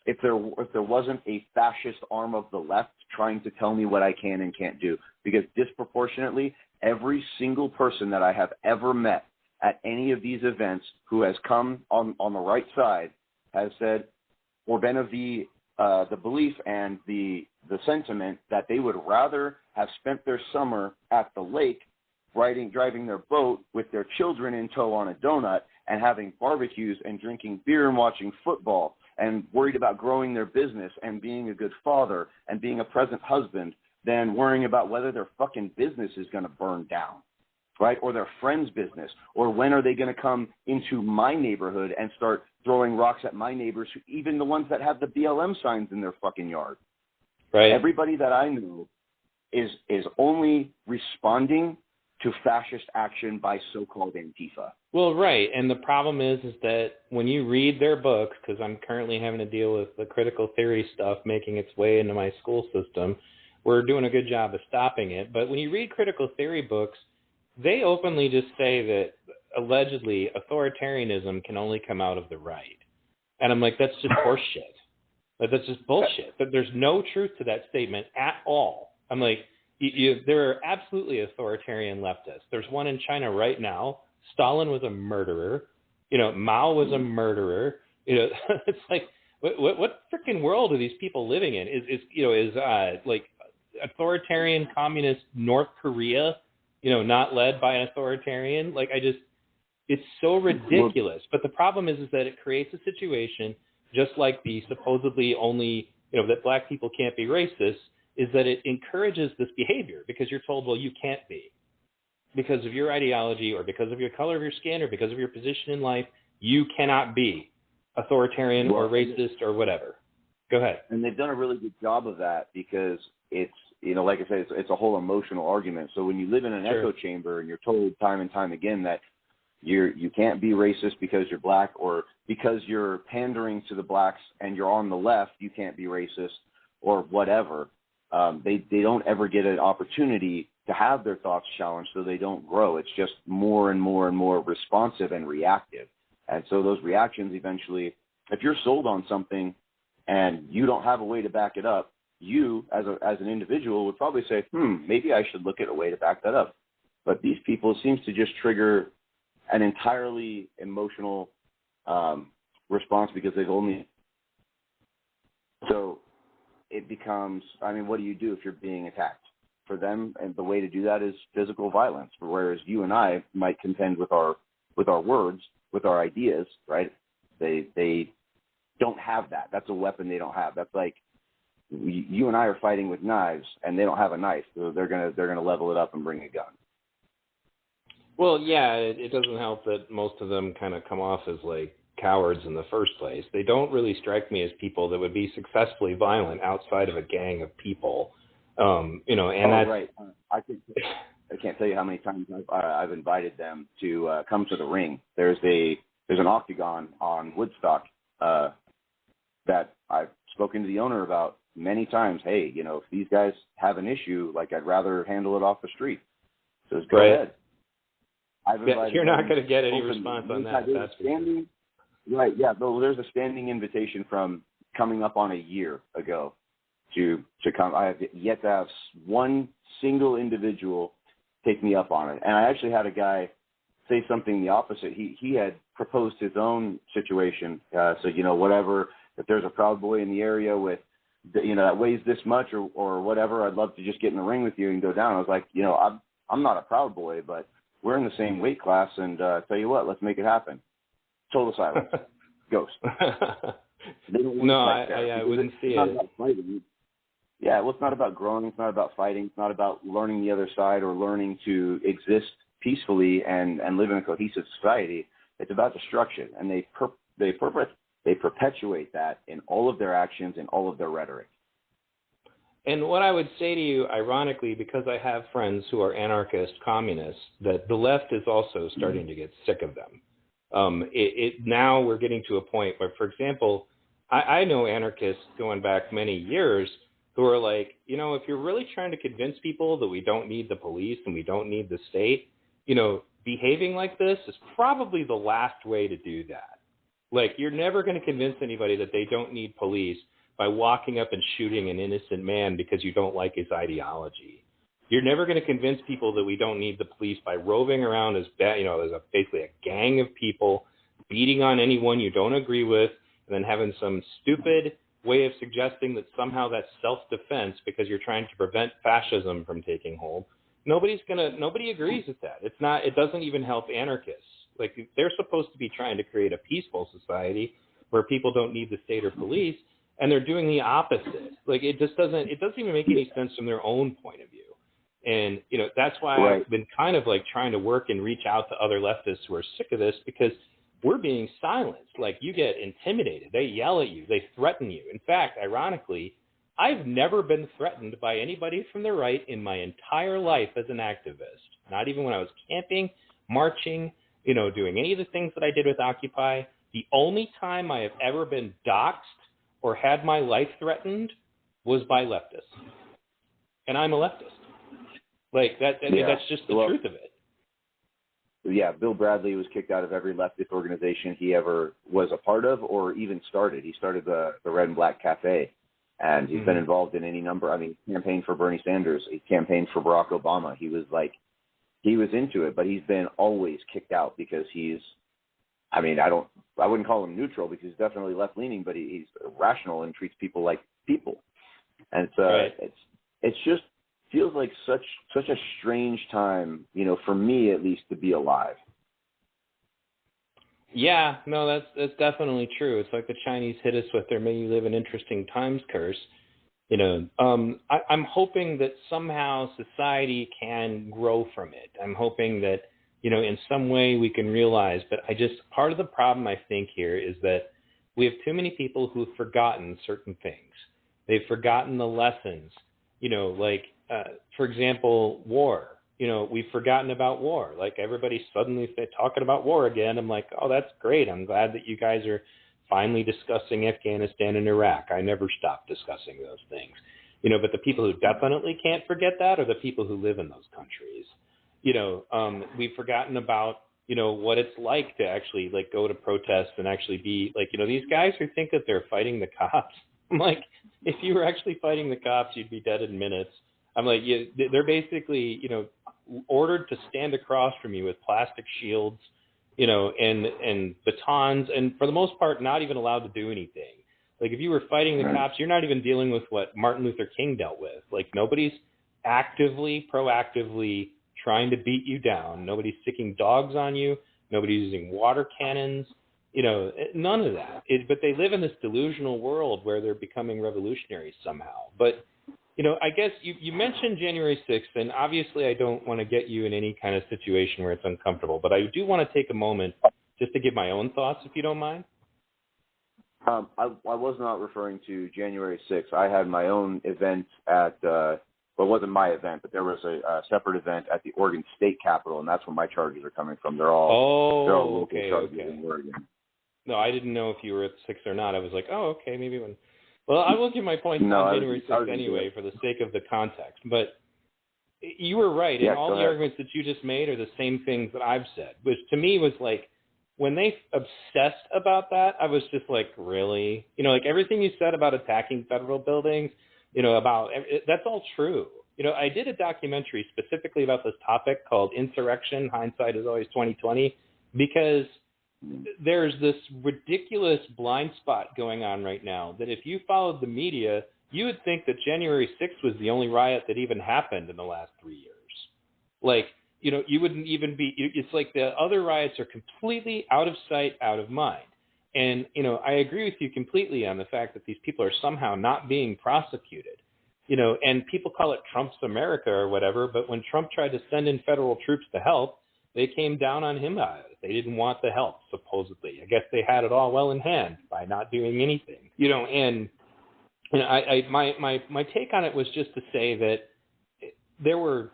if there wasn't a fascist arm of the left trying to tell me what I can and can't do. Because disproportionately, every single person that I have ever met at any of these events who has come on the right side has said or been of the belief and the sentiment that they would rather have spent their summer at the lake driving their boat with their children in tow on a donut and having barbecues and drinking beer and watching football and worried about growing their business and being a good father and being a present husband than worrying about whether their fucking business is going to burn down, right? Or their friend's business, or when are they going to come into my neighborhood and start throwing rocks at my neighbors, even the ones that have the BLM signs in their fucking yard. Right. Everybody that I know is only responding to fascist action by so-called Antifa. Well, right. And the problem is that when you read their books, because I'm currently having to deal with the critical theory stuff making its way into my school system, we're doing a good job of stopping it. But when you read critical theory books, they openly just say that allegedly authoritarianism can only come out of the right. And I'm like, that's just horseshit. That's just bullshit. But there's no truth to that statement at all. I'm like, there are absolutely authoritarian leftists. There's one in China right now. Stalin was a murderer. Mao was a murderer. It's like, what freaking world are these people living in? Is like authoritarian communist North Korea, not led by an authoritarian? Like, it's so ridiculous. But the problem is that it creates a situation just like the supposedly only, that black people can't be racist, is that it encourages this behavior because you're told, well, you can't be. Because of your ideology or because of your color of your skin or because of your position in life, you cannot be authoritarian or racist or whatever. Go ahead. And they've done a really good job of that because it's, like I said, it's a whole emotional argument. So when you live in an echo chamber and you're told time and time again that you can't be racist because you're black, or because you're pandering to the blacks and you're on the left, you can't be racist or whatever. They don't ever get an opportunity to have their thoughts challenged, so they don't grow. It's just more and more and more responsive and reactive. And so those reactions eventually, if you're sold on something and you don't have a way to back it up, you as an individual would probably say, maybe I should look at a way to back that up. But these people, it seems to just trigger an entirely emotional response because they've only. So it becomes, what do you do if you're being attacked? For them, and the way to do that is physical violence. Whereas you and I might contend with our words, with our ideas, right? They don't have that. That's a weapon they don't have. That's like you and I are fighting with knives, and they don't have a knife, so they're gonna level it up and bring a gun. Well, yeah, it doesn't help that most of them kind of come off as like cowards in the first place. They don't really strike me as people that would be successfully violent outside of a gang of people. And that's right. I can't tell you how many times I've invited them to come to the ring. There's an octagon on Woodstock that I've spoken to the owner about many times. Hey, if these guys have an issue, like, I'd rather handle it off the street. So go ahead. You're not going to get any response on that. That's standing. Right. Yeah. There's a standing invitation from coming up on a year ago to come. I have yet to have one single individual take me up on it. And I actually had a guy say something the opposite. He had proposed his own situation. So, whatever, if there's a Proud Boy in the area with, that weighs this much or whatever, I'd love to just get in the ring with you and go down. I was like, I'm not a Proud Boy, but we're in the same weight class, and tell you what, let's make it happen. Total silence. Ghost. No, I wouldn't see it. Yeah, well, it's not about growing. It's not about fighting. It's not about learning the other side or learning to exist peacefully and live in a cohesive society. It's about destruction, and they perpetuate that in all of their actions and all of their rhetoric. And what I would say to you, ironically, because I have friends who are anarchist communists, that the left is also starting to get sick of them. Now we're getting to a point where, for example, I know anarchists going back many years who are like, if you're really trying to convince people that we don't need the police and we don't need the state, behaving like this is probably the last way to do that. Like, you're never going to convince anybody that they don't need police by walking up and shooting an innocent man because you don't like his ideology. You're never going to convince people that we don't need the police by roving around as basically a gang of people beating on anyone you don't agree with, and then having some stupid way of suggesting that somehow that's self-defense because you're trying to prevent fascism from taking hold. Nobody agrees with that. It doesn't even help anarchists. Like, they're supposed to be trying to create a peaceful society where people don't need the state or police, and they're doing the opposite. Like, it doesn't even make any sense from their own point of view. And, that's why Right. I've been kind of like trying to work and reach out to other leftists who are sick of this, because we're being silenced. Like, you get intimidated. They yell at you. They threaten you. In fact, ironically, I've never been threatened by anybody from the right in my entire life as an activist. Not even when I was camping, marching, doing any of the things that I did with Occupy. The only time I have ever been doxxed or had my life threatened was by leftists. And I'm a leftist. Like, that's just the truth of it. Yeah, Bill Bradley was kicked out of every leftist organization he ever was a part of or even started. He started the Red and Black Cafe, and he's been involved in any number. I mean, he campaigned for Bernie Sanders. He campaigned for Barack Obama. He was into it, but he's been always kicked out because I wouldn't call him neutral because he's definitely left-leaning, but he's rational and treats people like people. And it's just feels like such a strange time, for me at least, to be alive. Yeah, no, that's definitely true. It's like the Chinese hit us with their "May you live in interesting times" curse. I'm hoping that somehow society can grow from it. I'm hoping that, in some way we can realize, but part of the problem I think here is that we have too many people who've forgotten certain things. They've forgotten the lessons, for example, war. We've forgotten about war. Like, everybody suddenly talking about war again. I'm like, oh, that's great. I'm glad that you guys are finally discussing Afghanistan and Iraq. I never stopped discussing those things. But the people who definitely can't forget that are the people who live in those countries. We've forgotten about, what it's like to actually, like, go to protests and actually be, like, these guys who think that they're fighting the cops. I'm like, if you were actually fighting the cops, you'd be dead in minutes. I'm like, they're basically, ordered to stand across from you with plastic shields, and batons, and for the most part, not even allowed to do anything. Like, if you were fighting the cops, you're not even dealing with what Martin Luther King dealt with. Like, nobody's proactively trying to beat you down. Nobody's sticking dogs on you. Nobody's using water cannons. None of that. But they live in this delusional world where they're becoming revolutionaries somehow. But, I guess you mentioned January 6th, and obviously I don't want to get you in any kind of situation where it's uncomfortable, but I do want to take a moment just to give my own thoughts, if you don't mind. I was not referring to January 6th. I had my own event at, it wasn't my event, but there was a separate event at the Oregon State Capitol, and that's where my charges are coming from. They're all local charges in Oregon. No, I didn't know if you were at 6th or not. I was like, oh, okay, maybe when. Well, I will give my points on January 6th anyway for the sake of the context. But you were right. Yeah, and all the arguments that you just made are the same things that I've said, which to me was like, when they obsessed about that, I was just like, really? Like, everything you said about attacking federal buildings, that's all true. I did a documentary specifically about this topic called Insurrection, Hindsight is Always 2020, because there's this ridiculous blind spot going on right now that if you followed the media, you would think that January 6th was the only riot that even happened in the last 3 years. Like, you wouldn't even be, it's like the other riots are completely out of sight, out of mind. And, I agree with you completely on the fact that these people are somehow not being prosecuted, and people call it Trump's America or whatever. But when Trump tried to send in federal troops to help, they came down on him about it. They didn't want the help, supposedly. I guess they had it all well in hand by not doing anything, and my take on it was just to say that there were,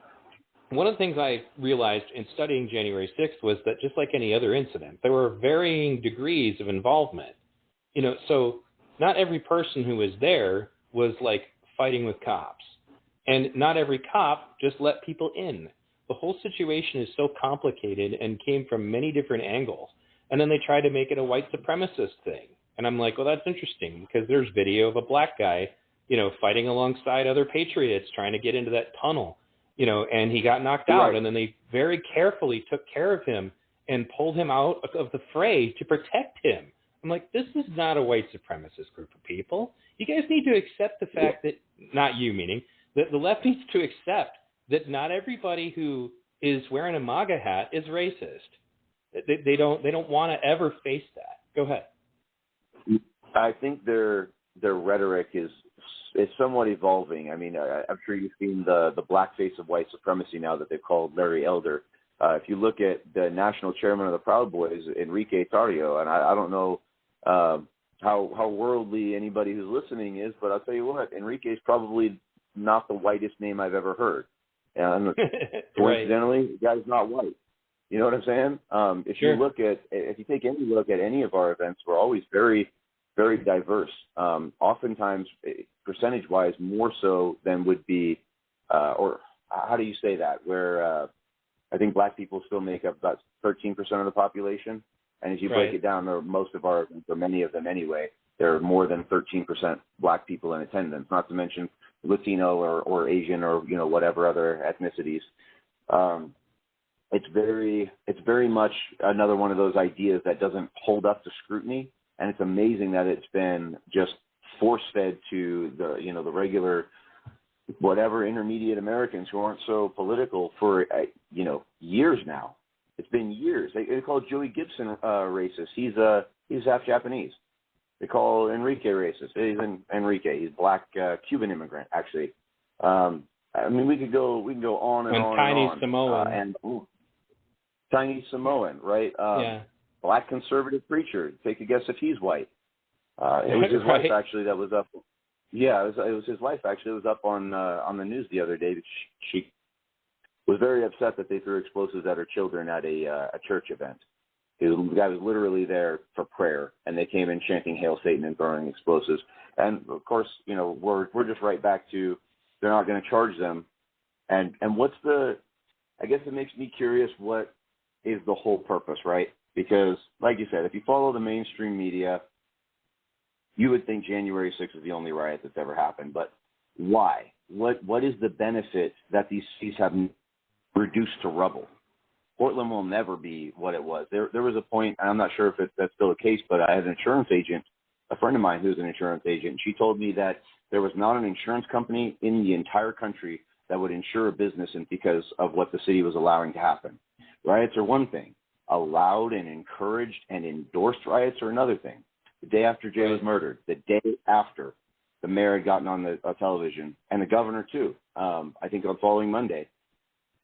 one of the things I realized in studying January 6th was that just like any other incident, there were varying degrees of involvement. So not every person who was there was like fighting with cops, and not every cop just let people in. The whole situation is so complicated and came from many different angles. And then they tried to make it a white supremacist thing. And I'm like, well, that's interesting because there's video of a black guy, fighting alongside other patriots trying to get into that tunnel. And he got knocked out, Right. and then they very carefully took care of him and pulled him out of the fray to protect him. I'm like, this is not a white supremacist group of people. You guys need to accept the fact that, not you meaning, that the left needs to accept that not everybody who is wearing a MAGA hat is racist. They don't want to ever face that. Go ahead. I think their rhetoric is somewhat evolving. I mean, I'm sure you've seen the blackface of white supremacy now that they've called Larry Elder. If you look at the national chairman of the Proud Boys, Enrique Tarrio, and I don't know how worldly anybody who's listening is, but I'll tell you what, Enrique's probably not the whitest name I've ever heard. And coincidentally, the guy's not white. You know what I'm saying? If you take any look at any of our events, we're always very, very diverse. Oftentimes, percentage-wise, more so than would be, or how do you say that? Where I think black people still make up about 13% of the population. And as you break it down, most of our events, or many of them anyway, there are more than 13% black people in attendance, not to mention Latino or Asian or, whatever other ethnicities. It's very much another one of those ideas that doesn't hold up to scrutiny. And it's amazing that it's been just force-fed to the regular, whatever, intermediate Americans who aren't so political for, years now. It's been years. They call Joey Gibson racist. He's half Japanese. They call Enrique racist. He's Enrique. He's black Cuban immigrant, actually. I mean, we could go on and on. Chinese and on. Samoan. Chinese Samoan, right? Black conservative preacher. Take a guess if he's white. It was his wife actually that was up. Yeah, it was his wife actually. It was up on the news the other day. She was very upset that they threw explosives at her children at a church event. The guy was literally there for prayer, and they came in chanting "Hail Satan" and throwing explosives. And of course, we're just right back to they're not going to charge them. And what's I guess it makes me curious, what is the whole purpose, right? Because, like you said, if you follow the mainstream media, you would think January 6th is the only riot that's ever happened. But why? What is the benefit that these cities have reduced to rubble? Portland will never be what it was. There was a point, and I'm not sure if that's still the case, but I had an insurance agent, a friend of mine who's an insurance agent, and she told me that there was not an insurance company in the entire country that would insure a business because of what the city was allowing to happen. Riots are one thing. Allowed and encouraged and endorsed riots are another thing. The day after Jay was murdered, the day after the mayor had gotten on the television, and the governor too, I think on following Monday,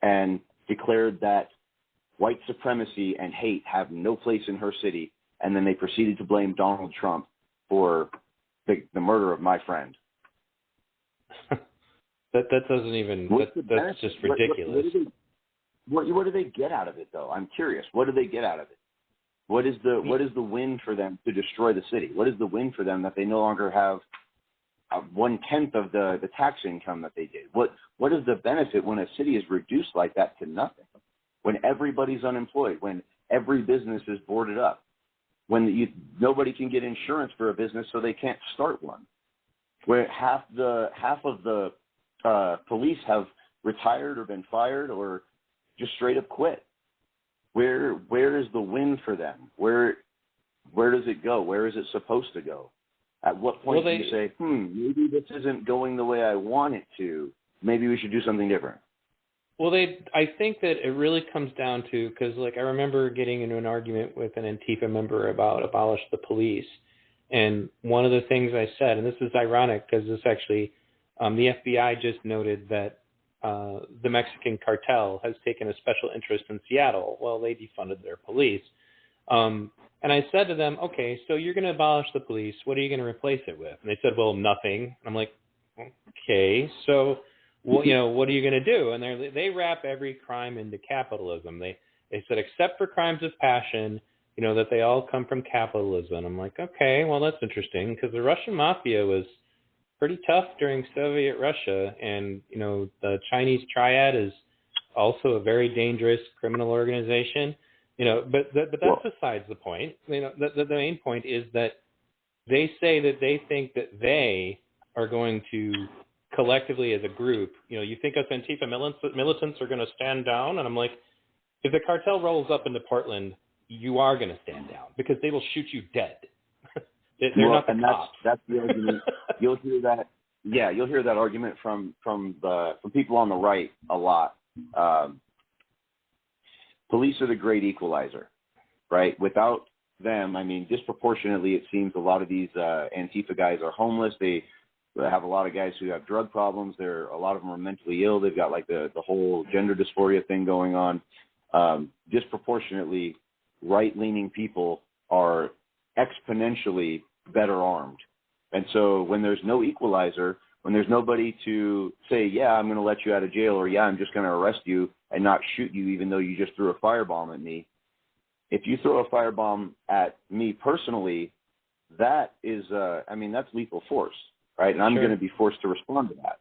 and declared that white supremacy and hate have no place in her city, and then they proceeded to blame Donald Trump for the murder of my friend. That doesn't even, that's just ridiculous. What do they get out of it, though? I'm curious. What do they get out of it? What is the win for them to destroy the city? What is the win for them that they no longer have 1/10 of the tax income that they did? What is the benefit when a city is reduced like that to nothing? When everybody's unemployed, when every business is boarded up, when nobody can get insurance for a business so they can't start one, where half of the police have retired or been fired or just straight up quit. Where is the win for them? Where does it go? Where is it supposed to go? At what point do you say, maybe this isn't going the way I want it to. Maybe we should do something different. Well, I think that it really comes down to, because like I remember getting into an argument with an Antifa member about abolish the police. And one of the things I said, and this is ironic because this actually, the FBI just noted that the Mexican cartel has taken a special interest in Seattle. Well, they defunded their police. And I said to them, okay, so you're going to abolish the police. What are you going to replace it with? And they said, well, nothing. And I'm like, okay, so, well, you know, what are you going to do? And they wrap every crime into capitalism. They said, except for crimes of passion, you know, that they all come from capitalism. I'm like, okay, well, that's interesting because the Russian mafia was pretty tough during Soviet Russia. And, you know, the Chinese triad is also a very dangerous criminal organization. You know, but that's besides the point. You know, the main point is that they say that they think that they are going to collectively as a group, you know, you think us Antifa militants are going to stand down? And I'm like, if the cartel rolls up into Portland, you are going to stand down because they will shoot you dead. They're not the cops. That's the argument. You'll hear that. Yeah, you'll hear that argument from people on the right a lot. Police are the great equalizer, right? Without them, I mean, disproportionately, it seems a lot of these Antifa guys are homeless. They have a lot of guys who have drug problems. A lot of them are mentally ill. They've got like the whole gender dysphoria thing going on. Disproportionately, right-leaning people are exponentially better armed. And so when there's no equalizer, when there's nobody to say, yeah, I'm going to let you out of jail, or yeah, I'm just going to arrest you and not shoot you even though you just threw a firebomb at me. If you throw a firebomb at me personally, that is, that's lethal force, right? And I'm going to be forced to respond to that.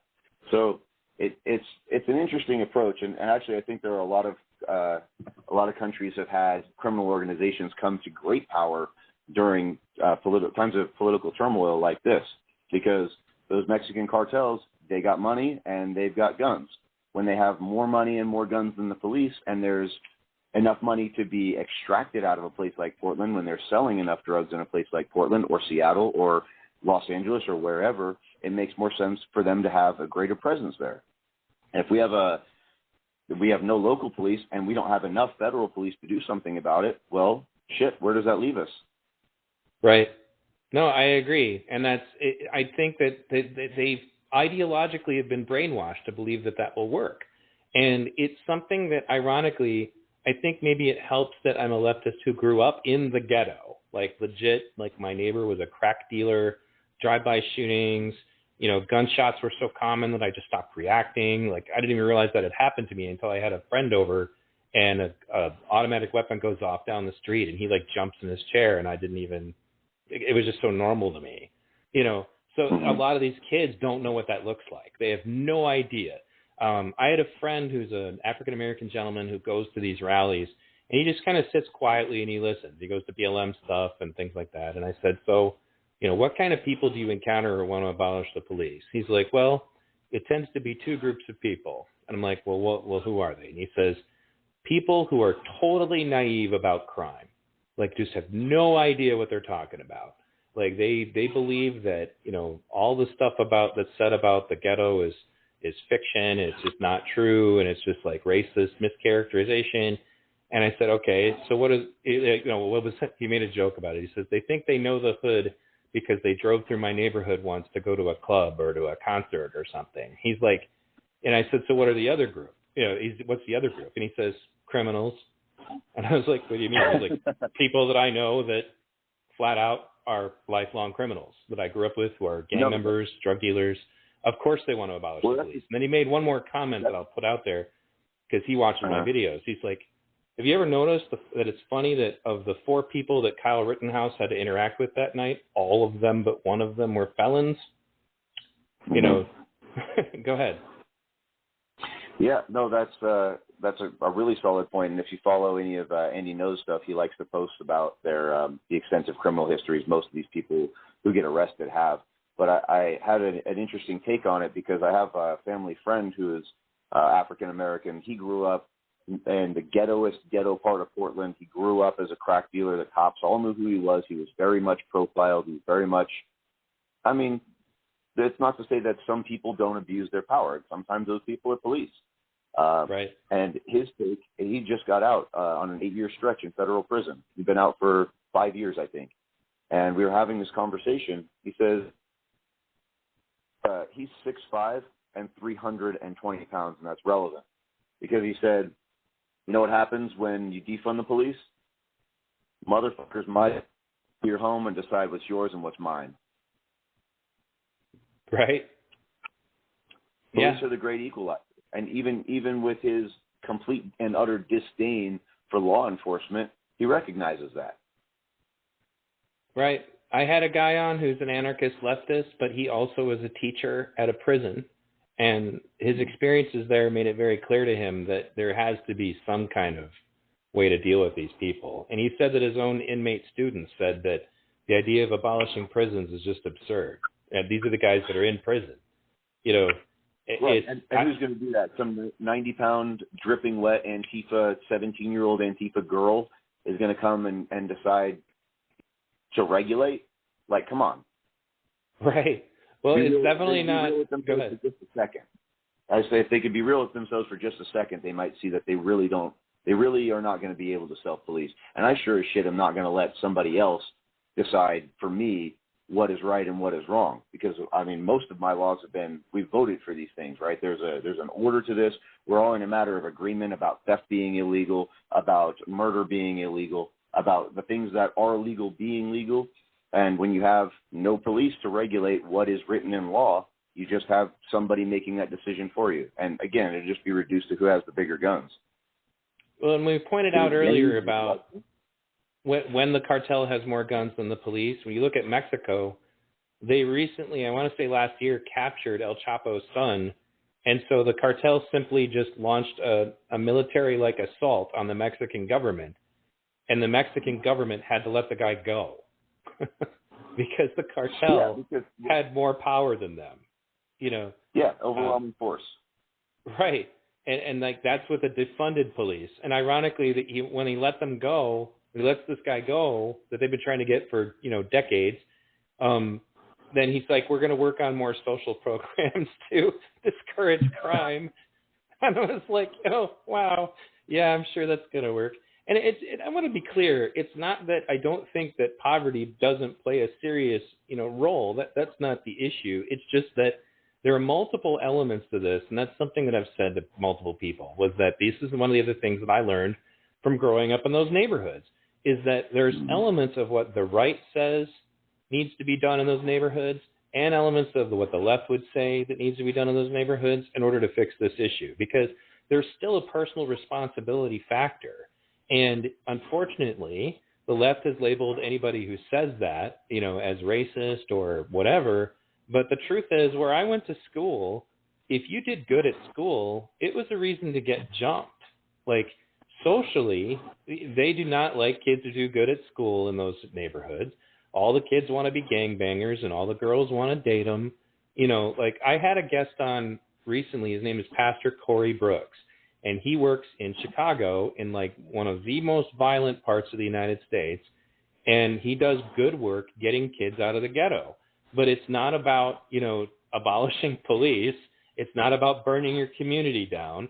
So it's an interesting approach. And actually, I think there are a lot of countries have had criminal organizations come to great power during times of political turmoil like this, because those Mexican cartels, they got money and they've got guns. When they have more money and more guns than the police, and there's enough money to be extracted out of a place like Portland, when they're selling enough drugs in a place like Portland or Seattle or Los Angeles or wherever, it makes more sense for them to have a greater presence there. And if we have no local police and we don't have enough federal police to do something about it, well, shit, where does that leave us? Right. No, I agree. And I think that they've ideologically have been brainwashed to believe that will work. And it's something that, ironically, I think maybe it helps that I'm a leftist who grew up in the ghetto. Like, legit, like my neighbor was a crack dealer, drive-by shootings, you know, gunshots were so common that I just stopped reacting. Like, I didn't even realize that had happened to me until I had a friend over and a automatic weapon goes off down the street and he like jumps in his chair and I didn't even, it was just so normal to me, you know. So a lot of these kids don't know what that looks like. They have no idea. I had a friend who's an African-American gentleman who goes to these rallies, and he just kind of sits quietly and he listens. He goes to BLM stuff and things like that. And I said, so, you know, what kind of people do you encounter who want to abolish the police? He's like, well, it tends to be two groups of people. And I'm like, well, who are they? And he says, people who are totally naive about crime, like just have no idea what they're talking about. Like they believe that, you know, all the stuff that's said about the ghetto is fiction. It's just not true. And it's just like racist mischaracterization. And I said, okay, so what is, you know, what was, he made a joke about it. He says, they think they know the hood because they drove through my neighborhood once to go to a club or to a concert or something. He's like, and I said, so what are the other group? You know, what's the other group? And he says, criminals. And I was like, what do you mean? I was like, people that I know that flat out are lifelong criminals that I grew up with who are gang members, drug dealers. Of course they want to abolish the police. And then he made one more comment that I'll put out there because he watches my videos. He's like, have you ever noticed that it's funny that of the 4 people that Kyle Rittenhouse had to interact with that night, all of them but one of them were felons? You know, go ahead. Yeah, no, that's a really solid point. And if you follow any of Andy No's stuff, he likes to post about their the extensive criminal histories most of these people who get arrested have. but I had an interesting take on it because I have a family friend who is African-American. He grew up in the ghetto part of Portland. He grew up as a crack dealer. The cops all knew who he was. He was very much profiled. He was very much, I mean, it's not to say that some people don't abuse their power. Sometimes those people are police. Right. And his take, he just got out on an 8-year stretch in federal prison. He'd been out for 5 years, I think. And we were having this conversation. He says he's 6'5" and 320 pounds, and that's relevant. Because he said, you know what happens when you defund the police? Motherfuckers might go your home and decide what's yours and what's mine. Right. Police are the great equalizer. And even with his complete and utter disdain for law enforcement, he recognizes that. Right. I had a guy on who's an anarchist leftist, but he also was a teacher at a prison. And his experiences there made it very clear to him that there has to be some kind of way to deal with these people. And he said that his own inmate students said that the idea of abolishing prisons is just absurd. And these are the guys that are in prison. You know, right. And who's going to do that? Some 90-pound, dripping wet Antifa, 17-year-old Antifa girl is going to come and decide to regulate? Like, come on. Right. Well, it's definitely not. Go ahead. For just a second. I say if they could be real with themselves for just a second, they might see that they really are not going to be able to self-police. And I sure as shit am not going to let somebody else decide for me what is right and what is wrong. Because, I mean, most of my laws have been, we've voted for these things, right? There's an order to this. We're all in a matter of agreement about theft being illegal, about murder being illegal, about the things that are legal being legal. And when you have no police to regulate what is written in law, you just have somebody making that decision for you. And again, it'd just be reduced to who has the bigger guns. Well, and we pointed out earlier about when the cartel has more guns than the police. When you look at Mexico, they recently, I want to say last year, captured El Chapo's son. And so the cartel simply just launched a military-like assault on the Mexican government. And the Mexican government had to let the guy go because the cartel had more power than them, you know. Yeah, overwhelming force. Right. And like that's with the defunded police. And ironically, that when he let them go, he lets this guy go that they've been trying to get for, you know, decades. Then he's like, we're going to work on more social programs to discourage crime. And I was like, oh, wow. Yeah, I'm sure that's going to work. And I want to be clear. It's not that I don't think that poverty doesn't play a serious, you know, role. That's not the issue. It's just that there are multiple elements to this, and that's something that I've said to multiple people, was that this is one of the other things that I learned from growing up in those neighborhoods, is that there's elements of what the right says needs to be done in those neighborhoods and elements of what the left would say that needs to be done in those neighborhoods in order to fix this issue, because there's still a personal responsibility factor. And unfortunately, the left has labeled anybody who says that, you know, as racist or whatever. But the truth is, where I went to school, if you did good at school, it was a reason to get jumped. Like, socially, they do not like kids who do good at school in those neighborhoods. All the kids want to be gangbangers, and all the girls want to date them. You know, like, I had a guest on recently. His name is Pastor Corey Brooks. And he works in Chicago in like one of the most violent parts of the United States. And he does good work getting kids out of the ghetto. But it's not about, you know, abolishing police. It's not about burning your community down.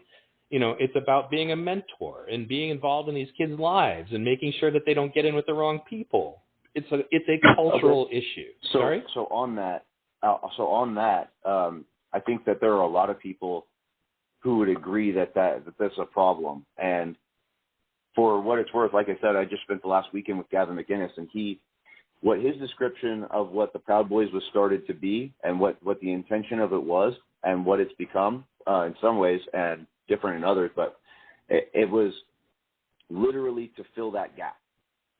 You know, it's about being a mentor and being involved in these kids' lives and making sure that they don't get in with the wrong people. It's a cultural issue. Sorry? So on that, I think that there are a lot of people who would agree that that's a problem. And for what it's worth, like I said, I just spent the last weekend with Gavin McInnes, and what his description of what the Proud Boys was started to be and what the intention of it was and what it's become in some ways and different in others, but it was literally to fill that gap.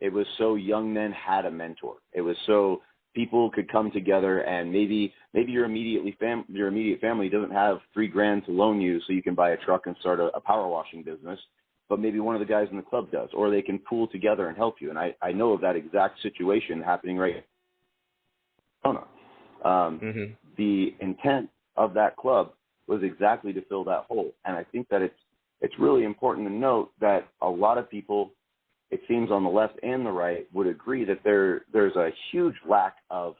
It was so young men had a mentor. It was so people could come together, and maybe your immediate family doesn't have $3,000 to loan you so you can buy a truck and start a power washing business, but maybe one of the guys in the club does, or they can pool together and help you. And I know of that exact situation happening right now. The intent of that club was exactly to fill that hole. And I think that it's really important to note that a lot of people, it seems on the left and the right, would agree that there's a huge lack of,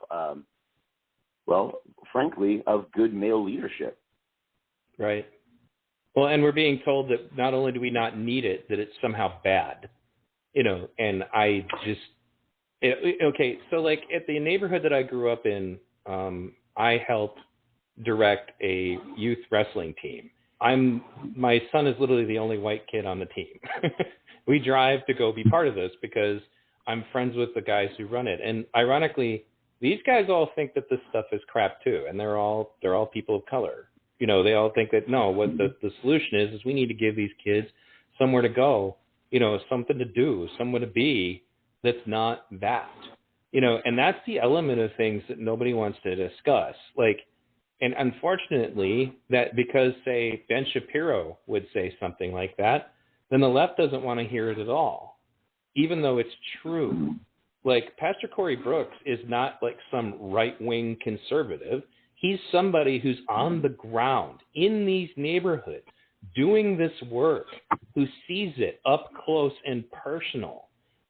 frankly, of good male leadership. Right. Well, and we're being told that not only do we not need it, that it's somehow bad, and I just, okay, so like at the neighborhood that I grew up in, I helped direct a youth wrestling team. My son is literally the only white kid on the team. We drive to go be part of this because I'm friends with the guys who run it. And ironically, these guys all think that this stuff is crap too. And they're all people of color. They all think that, no, what the solution is we need to give these kids somewhere to go, something to do, somewhere to be that's not that, and that's the element of things that nobody wants to discuss. And unfortunately, that because, say, Ben Shapiro would say something like that, then the left doesn't want to hear it at all, even though it's true. Like, Pastor Corey Brooks is not like some right-wing conservative. He's somebody who's on the ground in these neighborhoods doing this work, who sees it up close and personal,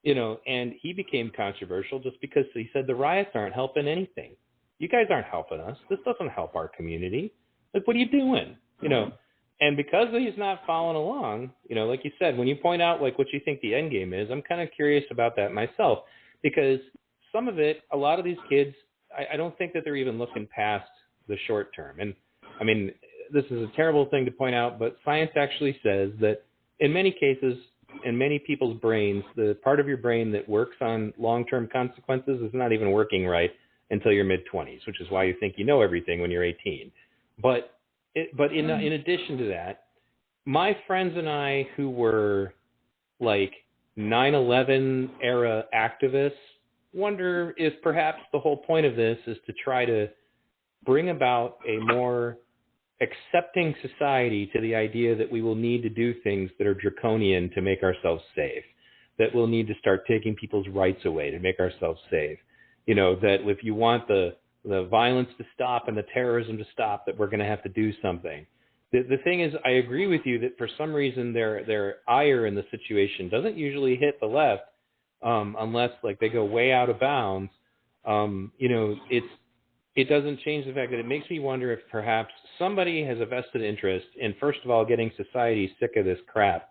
and he became controversial just because he said the riots aren't helping anything. You guys aren't helping us. This doesn't help our community. Like, what are you doing? And because he's not following along, like you said, when you point out like what you think the end game is, I'm kind of curious about that myself, because some of it, a lot of these kids, I don't think that they're even looking past the short term. And I mean, this is a terrible thing to point out, but science actually says that in many cases, in many people's brains, the part of your brain that works on long-term consequences is not even working right until your mid-20s, which is why you think you know everything when you're 18. But in addition to that, my friends and I who were like 9/11 era activists wonder if perhaps the whole point of this is to try to bring about a more accepting society to the idea that we will need to do things that are draconian to make ourselves safe, that we'll need to start taking people's rights away to make ourselves safe. That if you want the violence to stop and the terrorism to stop, that we're going to have to do something. The thing is, I agree with you that for some reason their ire in the situation doesn't usually hit the left unless like they go way out of bounds. It doesn't change the fact that it makes me wonder if perhaps somebody has a vested interest in, first of all, getting society sick of this crap.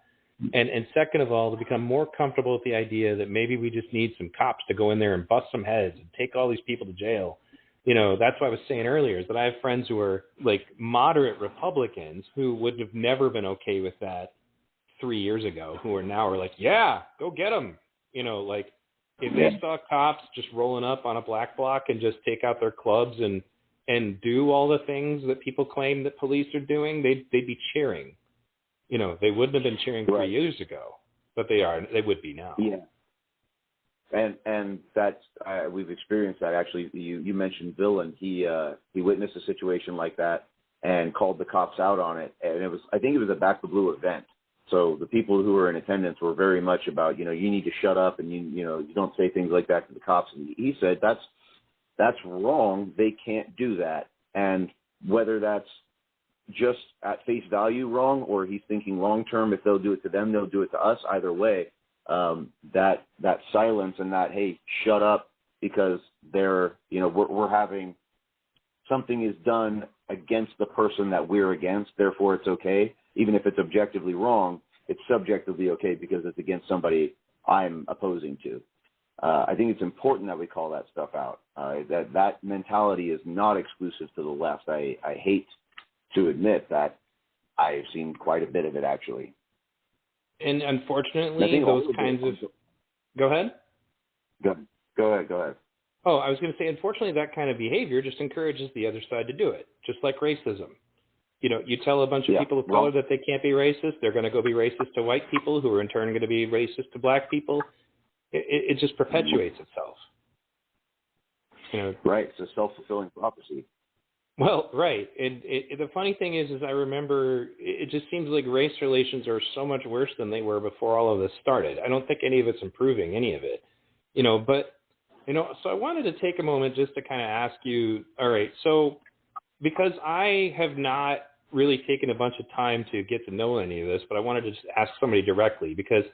And second of all, to become more comfortable with the idea that maybe we just need some cops to go in there and bust some heads and take all these people to jail. That's what I was saying earlier, is that I have friends who are like moderate Republicans who would have never been okay with that 3 years ago, who are now like, yeah, go get them. If they saw cops just rolling up on a black bloc and just take out their clubs and do all the things that people claim that police are doing, they'd be cheering. They wouldn't have been cheering 3 years ago, but they would be now. Yeah. And that's, we've experienced that actually. You mentioned Villain. He witnessed a situation like that and called the cops out on it. And I think it was a Back the Blue event. So the people who were in attendance were very much about, you need to shut up and you don't say things like that to the cops. And he said that's wrong. They can't do that. And whether that's just at face value wrong, or he's thinking long term, if they'll do it to them, they'll do it to us. Either way, that silence and that, hey, shut up, because we're having something is done against the person that we're against, therefore it's okay. Even if it's objectively wrong, it's subjectively okay because it's against somebody I'm opposing to. I think it's important that we call that stuff out. That mentality is not exclusive to the left. I hate to admit that I've seen quite a bit of it, actually. And unfortunately, those kinds of... Go ahead. Go ahead. Oh, I was going to say, unfortunately, that kind of behavior just encourages the other side to do it, just like racism. You tell a bunch of people of color that they can't be racist, they're going to go be racist to white people, who are in turn going to be racist to black people. It just perpetuates itself. Right. It's a self-fulfilling prophecy. Well, right. And the funny thing is I remember it just seems like race relations are so much worse than they were before all of this started. I don't think any of it's improving, any of it. But So I wanted to take a moment just to kind of ask you, all right, so because I have not really taken a bunch of time to get to know any of this, but I wanted to just ask somebody directly, because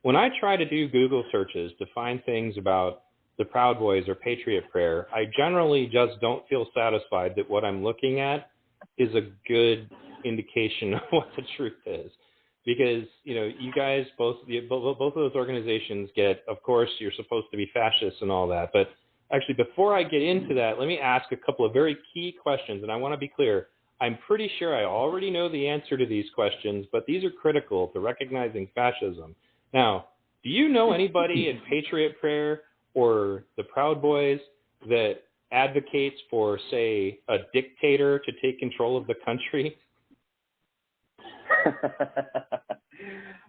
when I try to do Google searches to find things about the Proud Boys or Patriot Prayer, I generally just don't feel satisfied that what I'm looking at is a good indication of what the truth is. Because, you guys, both of those organizations get, of course, you're supposed to be fascists and all that. But actually, before I get into that, let me ask a couple of very key questions. And I want to be clear. I'm pretty sure I already know the answer to these questions, but these are critical to recognizing fascism. Now, do you know anybody in Patriot Prayer or the Proud Boys that advocates for, say, a dictator to take control of the country?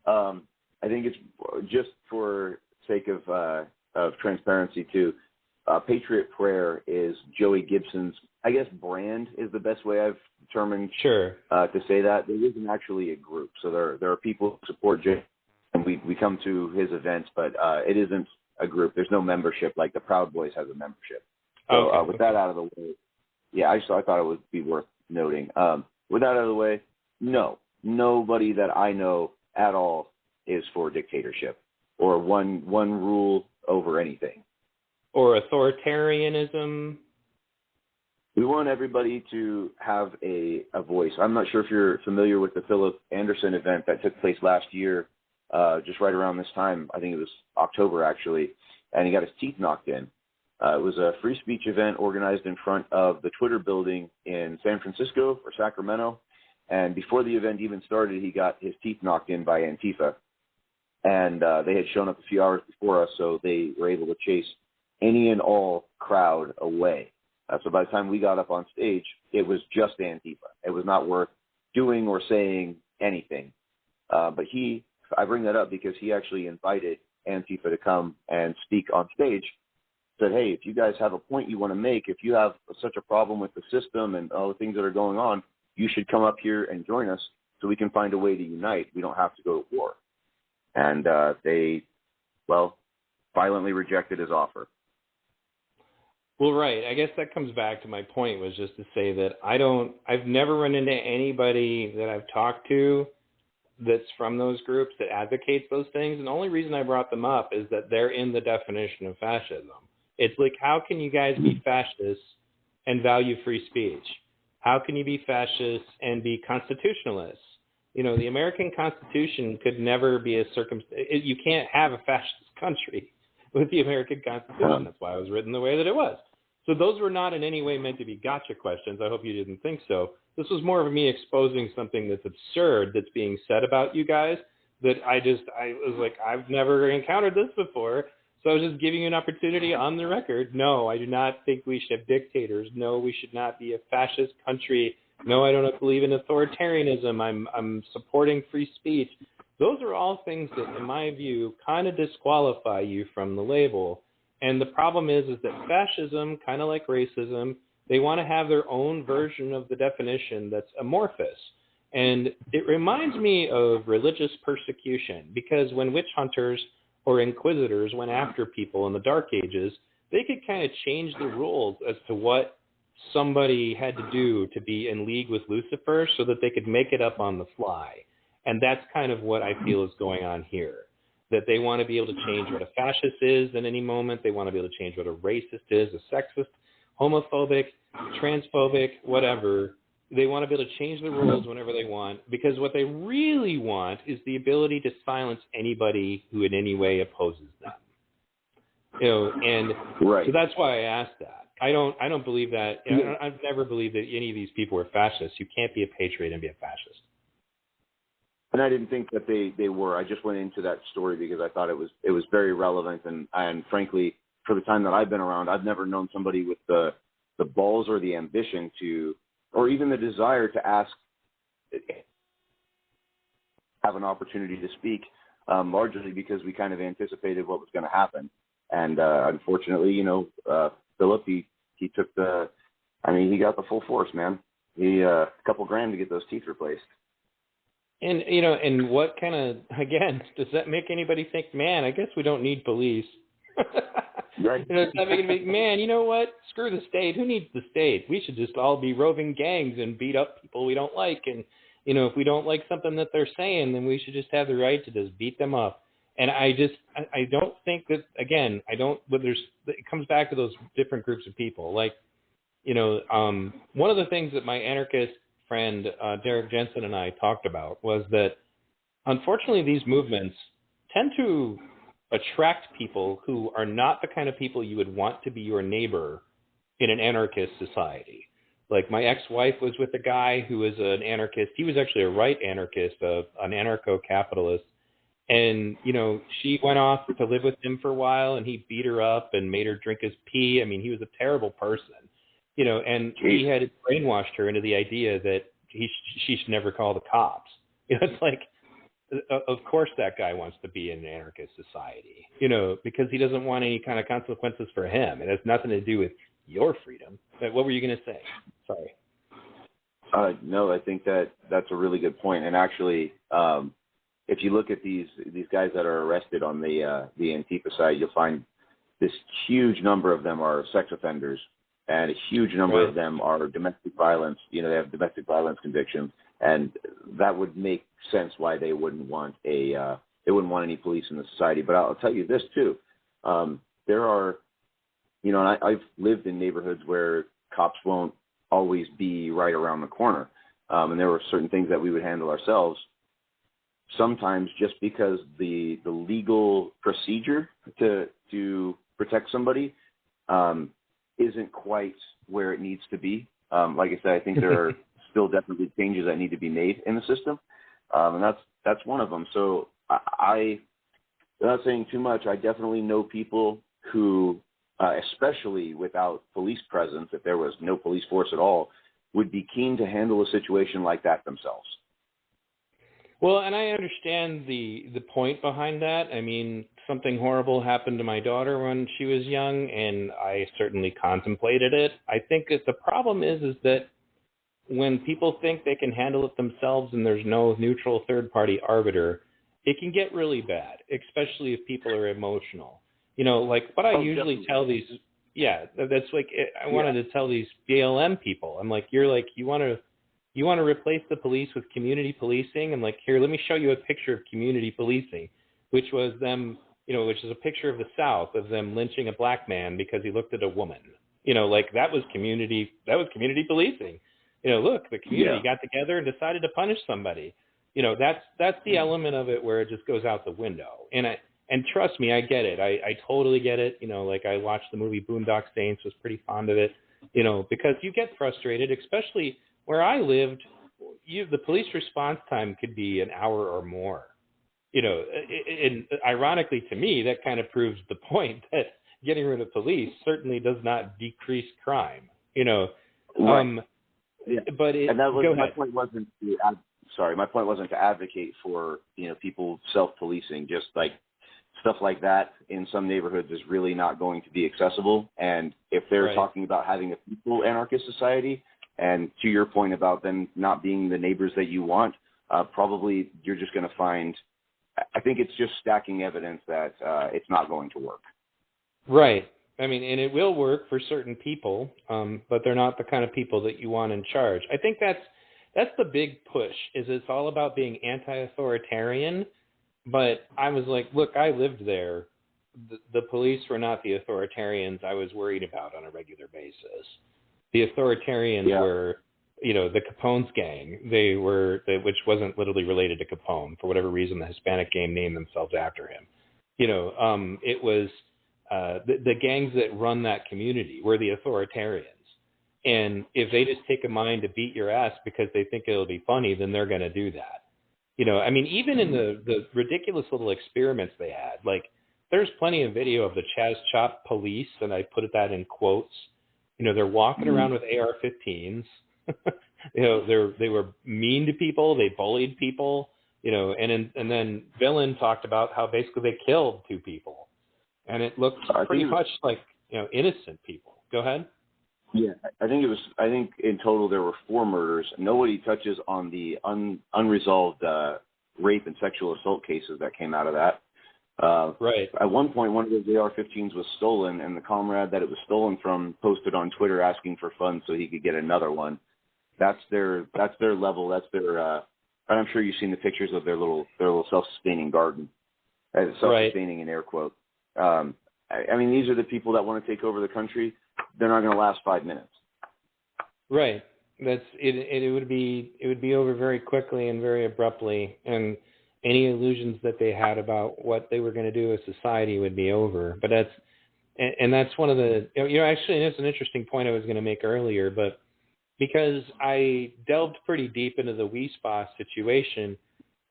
I think it's just for sake of transparency too. Patriot Prayer is Joey Gibson's, I guess, brand is the best way I've determined to say that. There isn't actually a group, so there are people who support Jay, and we come to his events, but it isn't a group. There's no membership like the Proud Boys has a membership. So with that out of the way, I thought it would be worth noting. With that out of the way, nobody that I know at all is for dictatorship or one rule over anything. Or authoritarianism. We want everybody to have a voice. I'm not sure if you're familiar with the Philip Anderson event that took place last year, just right around this time. I think it was October, actually, and he got his teeth knocked in. It was a free speech event organized in front of the Twitter building in San Francisco or Sacramento. And before the event even started, he got his teeth knocked in by Antifa. And they had shown up a few hours before us, so they were able to chase any and all crowd away. So by the time we got up on stage, it was just Antifa. It was not worth doing or saying anything. But I bring that up because he actually invited Antifa to come and speak on stage. Said, hey, if you guys have a point you want to make, if you have such a problem with the system and all the things that are going on, you should come up here and join us so we can find a way to unite. We don't have to go to war. And they violently rejected his offer. Well, right. I guess that comes back to my point, was just to say that I've never run into anybody that I've talked to that's from those groups that advocates those things. And the only reason I brought them up is that they're in the definition of fascism. It's like, how can you guys be fascists and value free speech? How can you be fascists and be constitutionalists? The American Constitution could never be you can't have a fascist country with the American Constitution. That's why it was written the way that it was. So those were not in any way meant to be gotcha questions. I hope you didn't think so. This was more of me exposing something that's absurd that's being said about you guys that I was like, I've never encountered this before. So I was just giving you an opportunity on the record. No, I do not think we should have dictators. No, we should not be a fascist country. No, I don't believe in authoritarianism. I'm supporting free speech. Those are all things that, in my view, kind of disqualify you from the label. And the problem is that fascism, kind of like racism, they want to have their own version of the definition that's amorphous. And it reminds me of religious persecution, because when witch hunters or inquisitors went after people in the Dark Ages, they could kind of change the rules as to what somebody had to do to be in league with Lucifer so that they could make it up on the fly. And that's kind of what I feel is going on here, that they want to be able to change what a fascist is at any moment. They want to be able to change what a racist is, a sexist, homophobic, transphobic, whatever. They want to be able to change the rules whenever they want, because what they really want is the ability to silence anybody who in any way opposes them. And right. So that's why I asked that. I don't believe that. I've never believed that any of these people were fascists. You can't be a patriot and be a fascist. And I didn't think that they were. I just went into that story because I thought it was very relevant, and frankly, for the time that I've been around, I've never known somebody with the balls or the ambition to, or even the desire to have an opportunity to speak, largely because we kind of anticipated what was going to happen. And unfortunately, Philip, he took he got the full force, man. He a couple grand to get those teeth replaced. And, and what kind of, again, does that make anybody think, man, I guess we don't need police? Right. It's not making me, man, you know what? Screw the state. Who needs the state? We should just all be roving gangs and beat up people we don't like. And, if we don't like something that they're saying, then we should just have the right to just beat them up. And I don't think that, again, but it comes back to those different groups of people. Like, one of the things that my anarchist friend, Derek Jensen, and I talked about was that, unfortunately, these movements tend to attract people who are not the kind of people you would want to be your neighbor in an anarchist society. Like, my ex-wife was with a guy who was an anarchist. He was actually a right anarchist, an anarcho-capitalist. And, she went off to live with him for a while, and he beat her up and made her drink his pee. I mean, he was a terrible person, and he had brainwashed her into the idea that she should never call the cops. It's like, of course that guy wants to be in an anarchist society, because he doesn't want any kind of consequences for him. It has nothing to do with your freedom. But what were you going to say? Sorry. No, I think that's a really good point. And actually, if you look at these guys that are arrested on the Antifa side, you'll find this huge number of them are sex offenders, and a huge number of them are domestic violence. They have domestic violence convictions, and that would make sense why they wouldn't want any police in the society. But I'll tell you this too: there are, and I've lived in neighborhoods where cops won't always be right around the corner, and there were certain things that we would handle ourselves. Sometimes just because the legal procedure to protect somebody isn't quite where it needs to be. Like I said, I think there are still definitely changes that need to be made in the system, and that's one of them. So without saying too much, I definitely know people who, especially without police presence, if there was no police force at all, would be keen to handle a situation like that themselves. Well, and I understand the point behind that. I mean, something horrible happened to my daughter when she was young, and I certainly contemplated it. I think that the problem is that when people think they can handle it themselves and there's no neutral third-party arbiter, it can get really bad, especially if people are emotional. Like what I usually tell these, that's like, I wanted to tell these BLM people, I'm like, you want to replace the police with community policing? I'm like, here, let me show you a picture of community policing, which was them, which is a picture of the South of them lynching a black man because he looked at a woman. Like that was community policing. Look, the community got together and decided to punish somebody. That's the element of it where it just goes out the window. And trust me, I get it. I totally get it. Like I watched the movie Boondock Saints, was pretty fond of it, because you get frustrated, especially where I lived. The police response time could be an hour or more. And ironically to me, that kind of proves the point that getting rid of police certainly does not decrease crime. Right. But my point wasn't to advocate for people self-policing. Just like stuff like that in some neighborhoods is really not going to be accessible. And if they're talking about having a peaceful anarchist society, and to your point about them not being the neighbors that you want, probably you're just going to find. I think it's just stacking evidence that it's not going to work. Right. I mean, and it will work for certain people, but they're not the kind of people that you want in charge. I think that's the big push, is it's all about being anti-authoritarian. But I was like, look, I lived there. The police were not the authoritarians I was worried about on a regular basis. The authoritarians were, the Capone's gang. Which wasn't literally related to Capone. For whatever reason, the Hispanic gang named themselves after him. It was the gangs that run that community were the authoritarians. And if they just take a mind to beat your ass because they think it'll be funny, then they're going to do that. I mean, even in the ridiculous little experiments they had, like there's plenty of video of the Chaz Chop police, and I put that in quotes. They're walking around with AR-15s. They were mean to people. They bullied people. And then Villain talked about how basically they killed 2 people, and it looked pretty much like innocent people. Go ahead. Yeah, I think in total there were 4 murders. Nobody touches on the unresolved rape and sexual assault cases that came out of that. Right. At one point, one of those AR-15s was stolen, and the comrade that it was stolen from posted on Twitter asking for funds so he could get another one. That's their level. That's their. I'm sure you've seen the pictures of their little self-sustaining garden, self-sustaining in air quotes. I mean, these are the people that want to take over the country. They're not going to last 5 minutes. Right. That's it. It would be over very quickly and very abruptly, and any illusions that they had about what they were going to do as society would be over. But that's one of the, actually, that's an interesting point I was going to make earlier, but because I delved pretty deep into the WeSpa situation,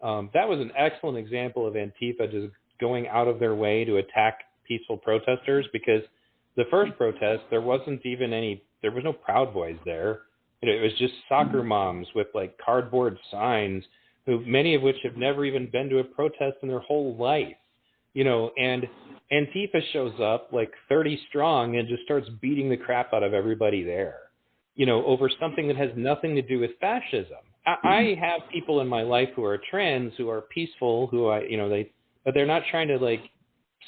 that was an excellent example of Antifa just going out of their way to attack peaceful protesters, because the first protest, there was no Proud Boys there. It was just soccer moms with like cardboard signs, who many of which have never even been to a protest in their whole life, and Antifa shows up like 30 strong and just starts beating the crap out of everybody there, over something that has nothing to do with fascism. I have people in my life who are trans, who are peaceful, but they're not trying to like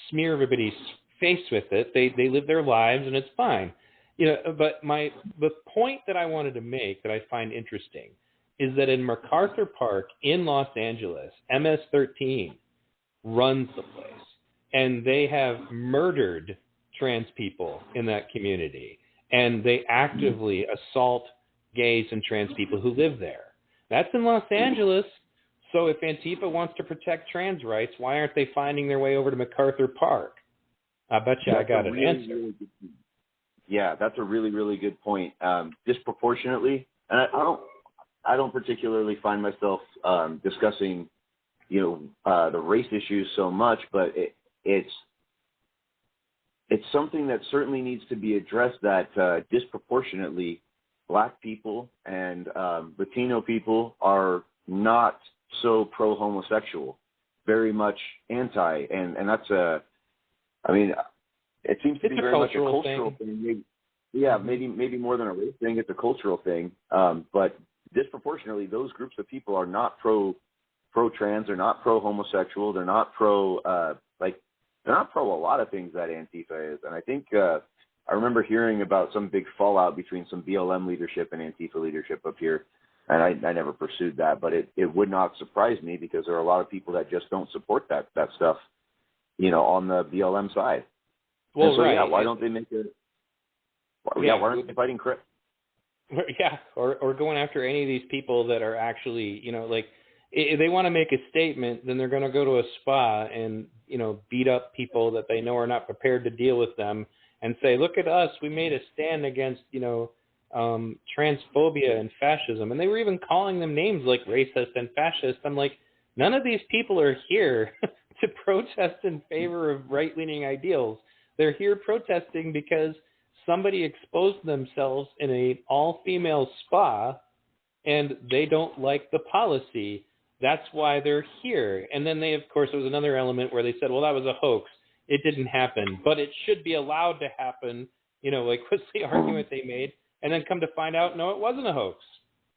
smear everybody's face with it. They live their lives and it's fine. But the point that I wanted to make that I find interesting is that in MacArthur Park in Los Angeles, MS-13 runs the place, and they have murdered trans people in that community, and they actively assault gays and trans people who live there. That's in Los Angeles. So if Antifa wants to protect trans rights, why aren't they finding their way over to MacArthur Park? I bet you I got an answer. Really yeah, that's a really, really good point. Disproportionately, and I don't particularly find myself discussing, the race issues so much, but it's something that certainly needs to be addressed, that disproportionately Black people and Latino people are not so pro-homosexual, very much anti, and that's it seems to be very much a cultural thing. Maybe more than a race thing. It's a cultural thing. But disproportionately, those groups of people are not pro-trans. They're not pro-homosexual. They're not they're not pro a lot of things that Antifa is. And I think I remember hearing about some big fallout between some BLM leadership and Antifa leadership up here. And I never pursued that, but it would not surprise me, because there are a lot of people that just don't support that stuff, on the BLM side. Well, so, right. Yeah, why don't they make it? Why aren't they fighting Chris? Yeah, or going after any of these people that are actually, if they want to make a statement, then they're going to go to a spa and, beat up people that they know are not prepared to deal with them, and say, look at us, we made a stand against, transphobia and fascism. And they were even calling them names like racist and fascist. I'm like, none of these people are here to protest in favor of right-leaning ideals. They're here protesting because somebody exposed themselves in an all-female spa and they don't like the policy. That's why they're here. And then they, of course, there was another element where they said, well, that was a hoax. It didn't happen, but it should be allowed to happen. What's the argument they made? And then come to find out, no, it wasn't a hoax.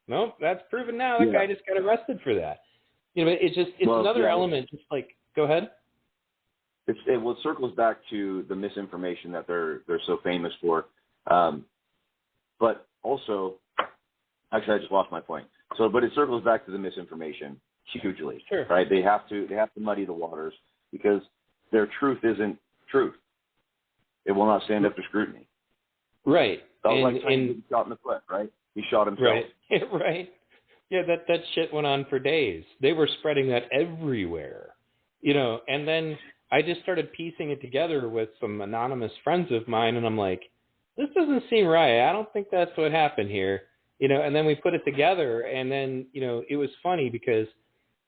No, that's proven now. That guy just got arrested for that. It's another element. Just like, go ahead. It circles back to the misinformation that they're so famous for. But also, actually, I just lost my point. But it circles back to the misinformation hugely. Sure. Right? They have to muddy the waters, because their truth isn't truth. It will not stand up to scrutiny. Right. Like he shot in the foot, right? He shot himself. Right. Right. Yeah, that shit went on for days. They were spreading that everywhere. And then I just started piecing it together with some anonymous friends of mine, and I'm like, this doesn't seem right. I don't think that's what happened here. And then we put it together, and then, it was funny because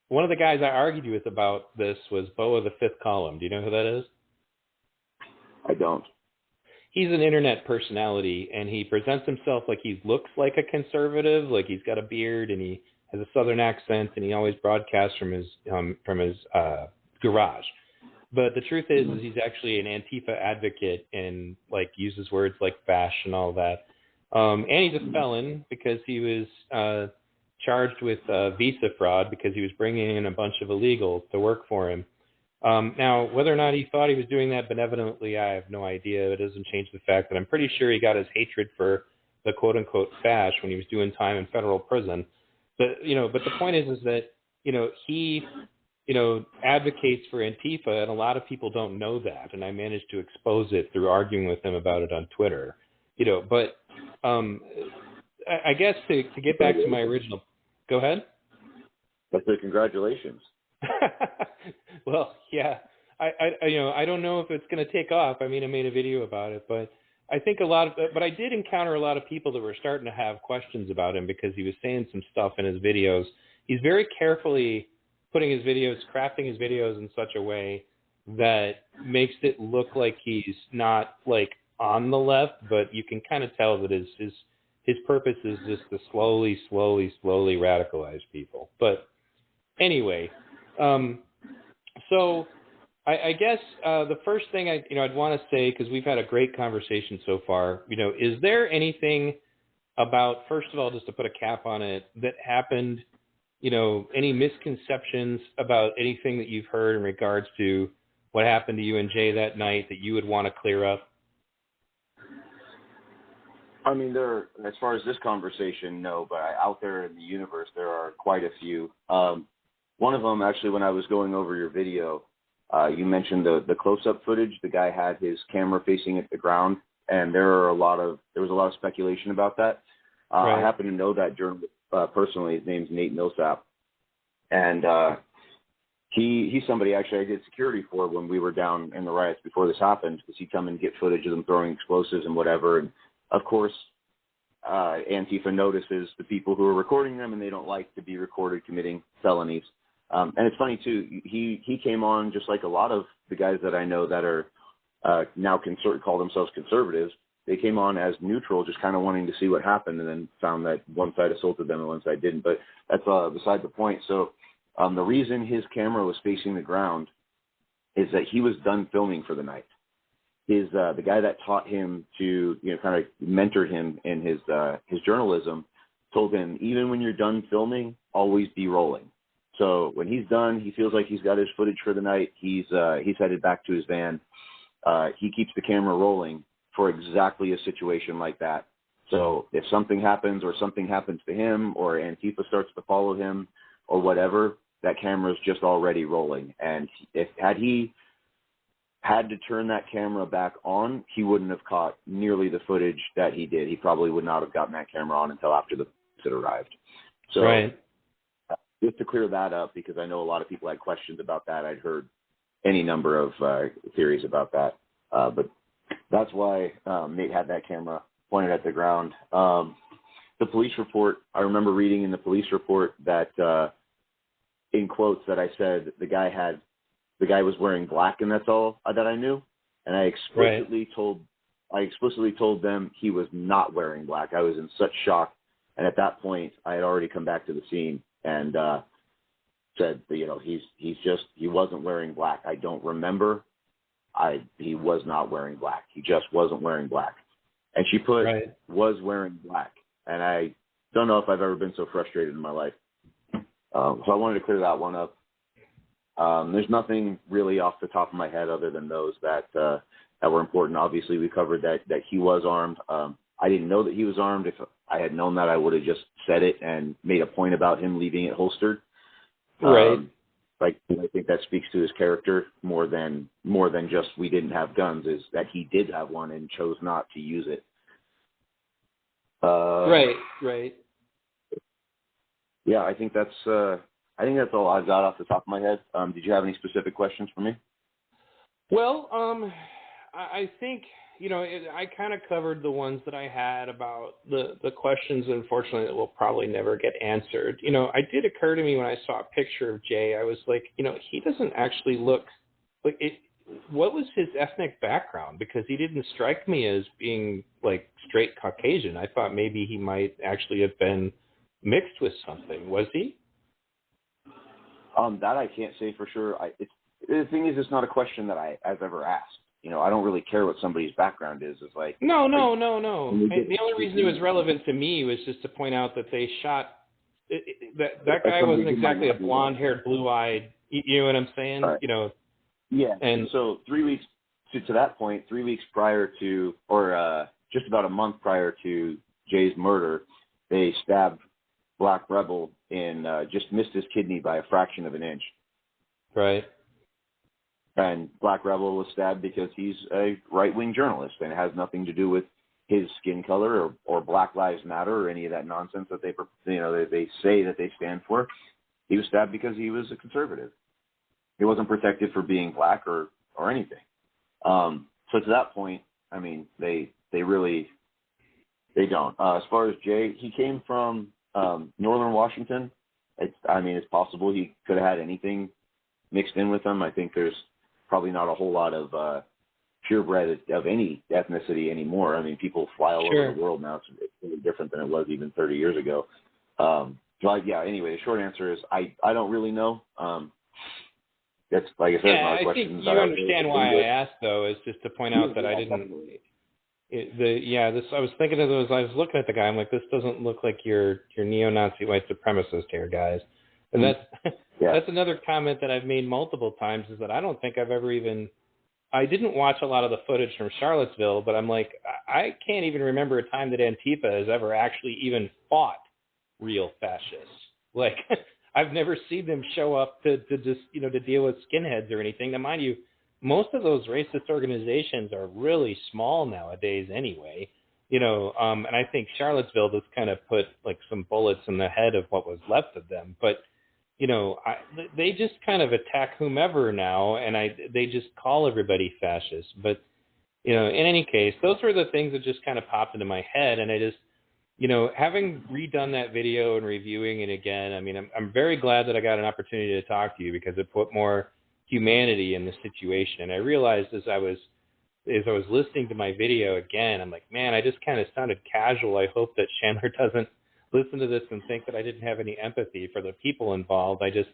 one of the guys I argued with about this was Bo of the Fifth Column. Do you know who that is? I don't. He's an internet personality, and he presents himself like he looks like a conservative, like he's got a beard and he has a Southern accent, and he always broadcasts from his garage. But the truth is he's actually an Antifa advocate and uses words like fash and all that. And he's a felon because he was charged with visa fraud because he was bringing in a bunch of illegals to work for him. Now, whether or not he thought he was doing that benevolently, I have no idea. It doesn't change the fact that I'm pretty sure he got his hatred for the quote-unquote fash when he was doing time in federal prison. But the point is that, he, advocates for Antifa, and a lot of people don't know that, and I managed to expose it through arguing with him about it on Twitter. But I guess to get back to my original, go ahead. That's a congratulations. Well, yeah, I don't know if it's going to take off. I mean, I made a video about it, but I think but I did encounter a lot of people that were starting to have questions about him because he was saying some stuff in his videos. He's very carefully crafting his videos in such a way that makes it look like he's not like on the left, but you can kind of tell that his purpose is just to slowly radicalize people. But anyway, so I guess the first thing I'd want to say, because we've had a great conversation so far, is there anything about, first of all, just to put a cap on it, that happened, any misconceptions about anything that you've heard in regards to what happened to you and Jay that night that you would want to clear up? I mean, as far as this conversation, no, but out there in the universe, there are quite a few. One of them, actually, when I was going over your video, you mentioned the close-up footage. The guy had his camera facing at the ground, and there was a lot of speculation about that. Right. I happen to know that journalist personally. His name's Nate Millsap, and he's somebody actually I did security for when we were down in the riots before this happened, because he'd come and get footage of them throwing explosives and whatever. And of course, Antifa notices the people who are recording them, and they don't like to be recorded committing felonies. And it's funny too. He came on just like a lot of the guys that I know that are now call themselves conservatives. They came on as neutral, just kind of wanting to see what happened, and then found that one side assaulted them and one side didn't. But that's beside the point. So the reason his camera was facing the ground is that he was done filming for the night. The guy that taught him to kind of mentored him in his journalism told him, even when you're done filming, always be rolling. So when he's done, he feels like he's got his footage for the night. He's headed back to his van. He keeps the camera rolling for exactly a situation like that. So if something happens or something happens to him or Antifa starts to follow him or whatever, that camera's just already rolling. And had he had to turn that camera back on, he wouldn't have caught nearly the footage that he did. He probably would not have gotten that camera on until after the police had arrived. So right. Just to clear that up, because I know a lot of people had questions about that. I'd heard any number of theories about that. But that's why Nate had that camera pointed at the ground. The police report, I remember reading in the police report that, in quotes, that I said the guy was wearing black, and that's all that I knew. And I explicitly told them he was not wearing black. I was in such shock. And at that point, I had already come back to the scene and said, he wasn't wearing black. I don't remember. He was not wearing black. He just wasn't wearing black. And she put was wearing black. And I don't know if I've ever been so frustrated in my life. So I wanted to clear that one up. There's nothing really off the top of my head other than those that were important. Obviously, we covered that he was armed. I didn't know that he was armed. If I had known that, I would have just said it and made a point about him leaving it holstered. Right. I think that speaks to his character more than just we didn't have guns, is that he did have one and chose not to use it. Right. Yeah, I think that's all I've got off the top of my head. Did you have any specific questions for me? Well, I think, I kind of covered the ones that I had about the questions, unfortunately, that will probably never get answered. It did occur to me when I saw a picture of Jay, I was like, he doesn't actually look like it. What was his ethnic background? Because he didn't strike me as being like straight Caucasian. I thought maybe he might actually have been mixed with something. Was he? That I can't say for sure. The thing is, it's not a question that I've ever asked. I don't really care what somebody's background is. It's like no. The only reason it was relevant to me was just to point out that they shot that guy wasn't exactly a blonde-haired, blue-eyed. You know what I'm saying? Right. Yeah. And so 3 weeks to that point, 3 weeks prior to, or just about a month prior to Jay's murder, they stabbed Black Rebel and just missed his kidney by a fraction of an inch. right. And Black Rebel was stabbed because he's a right-wing journalist, and it has nothing to do with his skin color or Black Lives Matter or any of that nonsense that they say that they stand for. He was stabbed because he was a conservative. He wasn't protected for being black or anything. So to that point, I mean, they don't. As far as Jay, he came from northern Washington. It's possible he could have had anything mixed in with him. I think there's probably not a whole lot of purebred of any ethnicity anymore. I mean, people fly all over the world now. It's really different than it was even 30 years ago. Anyway, the short answer is I don't really know. That's, like I said, I think you understand why I asked, though, is just to point out that I didn't. I was thinking of those. I was looking at the guy. I'm like, this doesn't look like your neo-Nazi white supremacist here, guys. And that's another comment that I've made multiple times, is that I don't think I've ever even. I didn't watch a lot of the footage from Charlottesville, but I'm like, I can't even remember a time that Antifa has ever actually even fought real fascists. Like, I've never seen them show up to just, to deal with skinheads or anything. Now, mind you, most of those racist organizations are really small nowadays anyway, and I think Charlottesville just kind of put like some bullets in the head of what was left of them. But, they just kind of attack whomever now, and they just call everybody fascist. But, in any case, those were the things that just kind of popped into my head, and I just, having redone that video and reviewing it again, I mean, I'm very glad that I got an opportunity to talk to you, because it put more humanity in the situation. And I realized as I was listening to my video again, I'm like, man, I just kind of sounded casual. I hope that Chandler doesn't listen to this and think that I didn't have any empathy for the people involved. I just,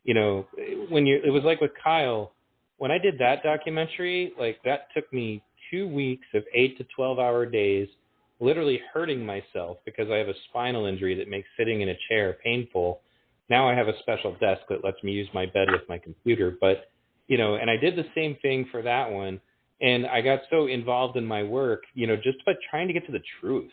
it was like with Kyle, when I did that documentary, like that took me 2 weeks of 8 to 12-hour days, literally hurting myself because I have a spinal injury that makes sitting in a chair painful. Now I have a special desk that lets me use my bed with my computer. But, and I did the same thing for that one. And I got so involved in my work, just by trying to get to the truth,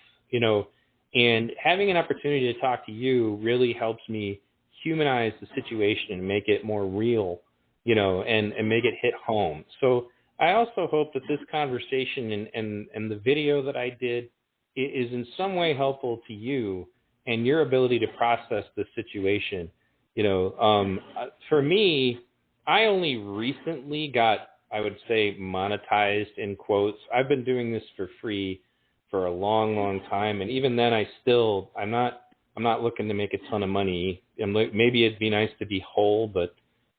and having an opportunity to talk to you really helps me humanize the situation and make it more real, and make it hit home. So I also hope that this conversation and the video that I did is in some way helpful to you and your ability to process the situation. For me, I only recently got, I would say, monetized in quotes. I've been doing this for free for a long, long time, and even then, I'm not looking to make a ton of money. Maybe it'd be nice to be whole, but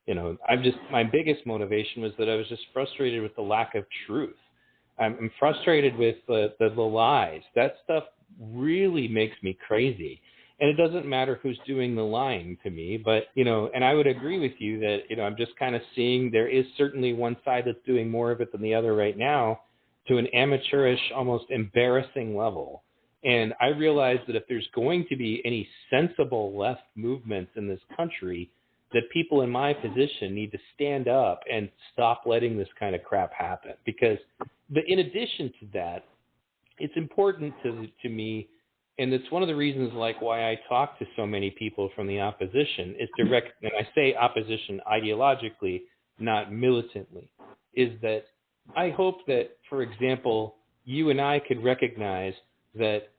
my biggest motivation was that I was just frustrated with the lack of truth. I'm frustrated with the lies. That stuff really makes me crazy. And it doesn't matter who's doing the lying to me, but, and I would agree with you that, I'm just kind of seeing there is certainly one side that's doing more of it than the other right now, to an amateurish, almost embarrassing level. And I realize that if there's going to be any sensible left movements in this country, that people in my position need to stand up and stop letting this kind of crap happen. Because in addition to that, it's important to me, and it's one of the reasons like why I talk to so many people from the opposition, is to and I say opposition ideologically, not militantly, is that I hope that, for example, you and I could recognize that,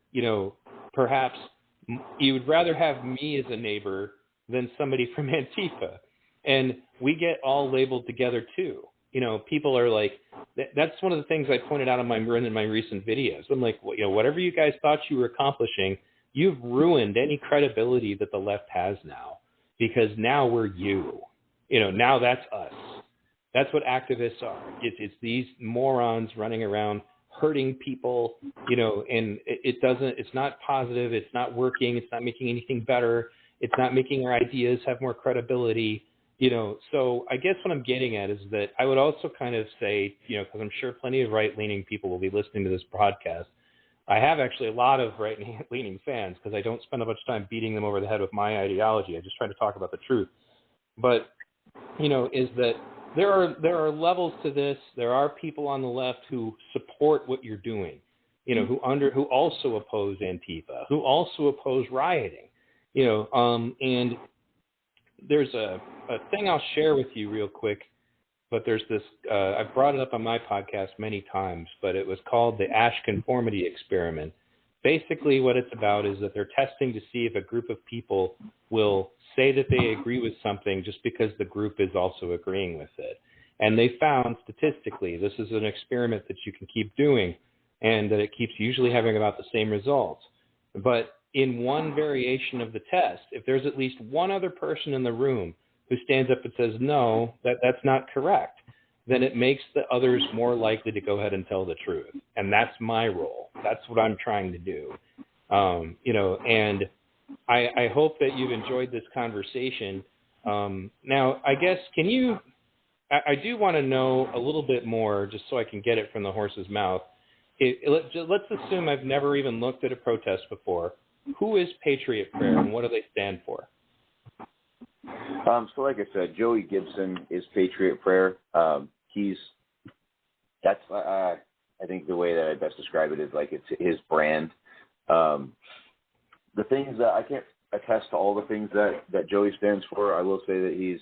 perhaps you would rather have me as a neighbor than somebody from Antifa. And we get all labeled together too. People are like, that's one of the things I pointed out in my recent videos. I'm like, whatever you guys thought you were accomplishing, you've ruined any credibility that the left has now, because now we're you. Now that's us. That's what activists are. It's these morons running around hurting people, and it's not positive. It's not working. It's not making anything better. It's not making our ideas have more credibility. So I guess what I'm getting at is that I would also kind of say, because I'm sure plenty of right-leaning people will be listening to this broadcast. I have actually a lot of right-leaning fans, because I don't spend a bunch of time beating them over the head with my ideology. I just try to talk about the truth. But, is that there are levels to this. There are people on the left who support what you're doing, who also oppose Antifa, who also oppose rioting, and there's a thing I'll share with you real quick. But there's this, I've brought it up on my podcast many times, but it was called the Ash Conformity Experiment. Basically what it's about is that they're testing to see if a group of people will say that they agree with something just because the group is also agreeing with it. And they found statistically, this is an experiment that you can keep doing, and that it keeps usually having about the same results. But in one variation of the test, if there's at least one other person in the room who stands up and says, no, that's not correct, then it makes the others more likely to go ahead and tell the truth. And that's my role. That's what I'm trying to do. And I hope that you've enjoyed this conversation. Now, I guess, I do want to know a little bit more, just so I can get it from the horse's mouth. Let's assume I've never even looked at a protest before. Who is Patriot Prayer, and what do they stand for? So like I said, Joey Gibson is Patriot Prayer. I think the way that I best describe it is like it's his brand. The things that I can't attest to all the things that Joey stands for. I will say that he's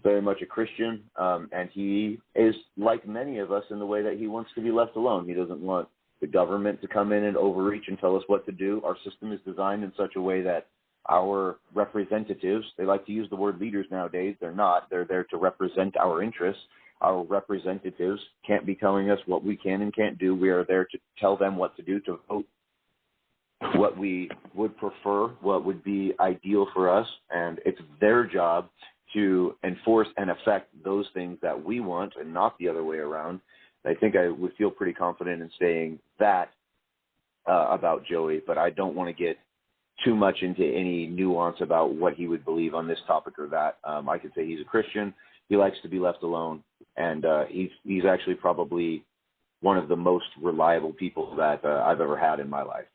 very much a Christian, and he is like many of us in the way that he wants to be left alone. He doesn't want the government to come in and overreach and tell us what to do. Our system is designed in such a way that our representatives, they like to use the word leaders nowadays. They're not. They're there to represent our interests. Our representatives can't be telling us what we can and can't do. We are there to tell them what to do, to vote what we would prefer, what would be ideal for us. And it's their job to enforce and affect those things that we want and not the other way around. I think I would feel pretty confident in saying that about Joey, but I don't want to get too much into any nuance about what he would believe on this topic or that. I could say he's a Christian. He likes to be left alone, and he's actually probably one of the most reliable people that I've ever had in my life.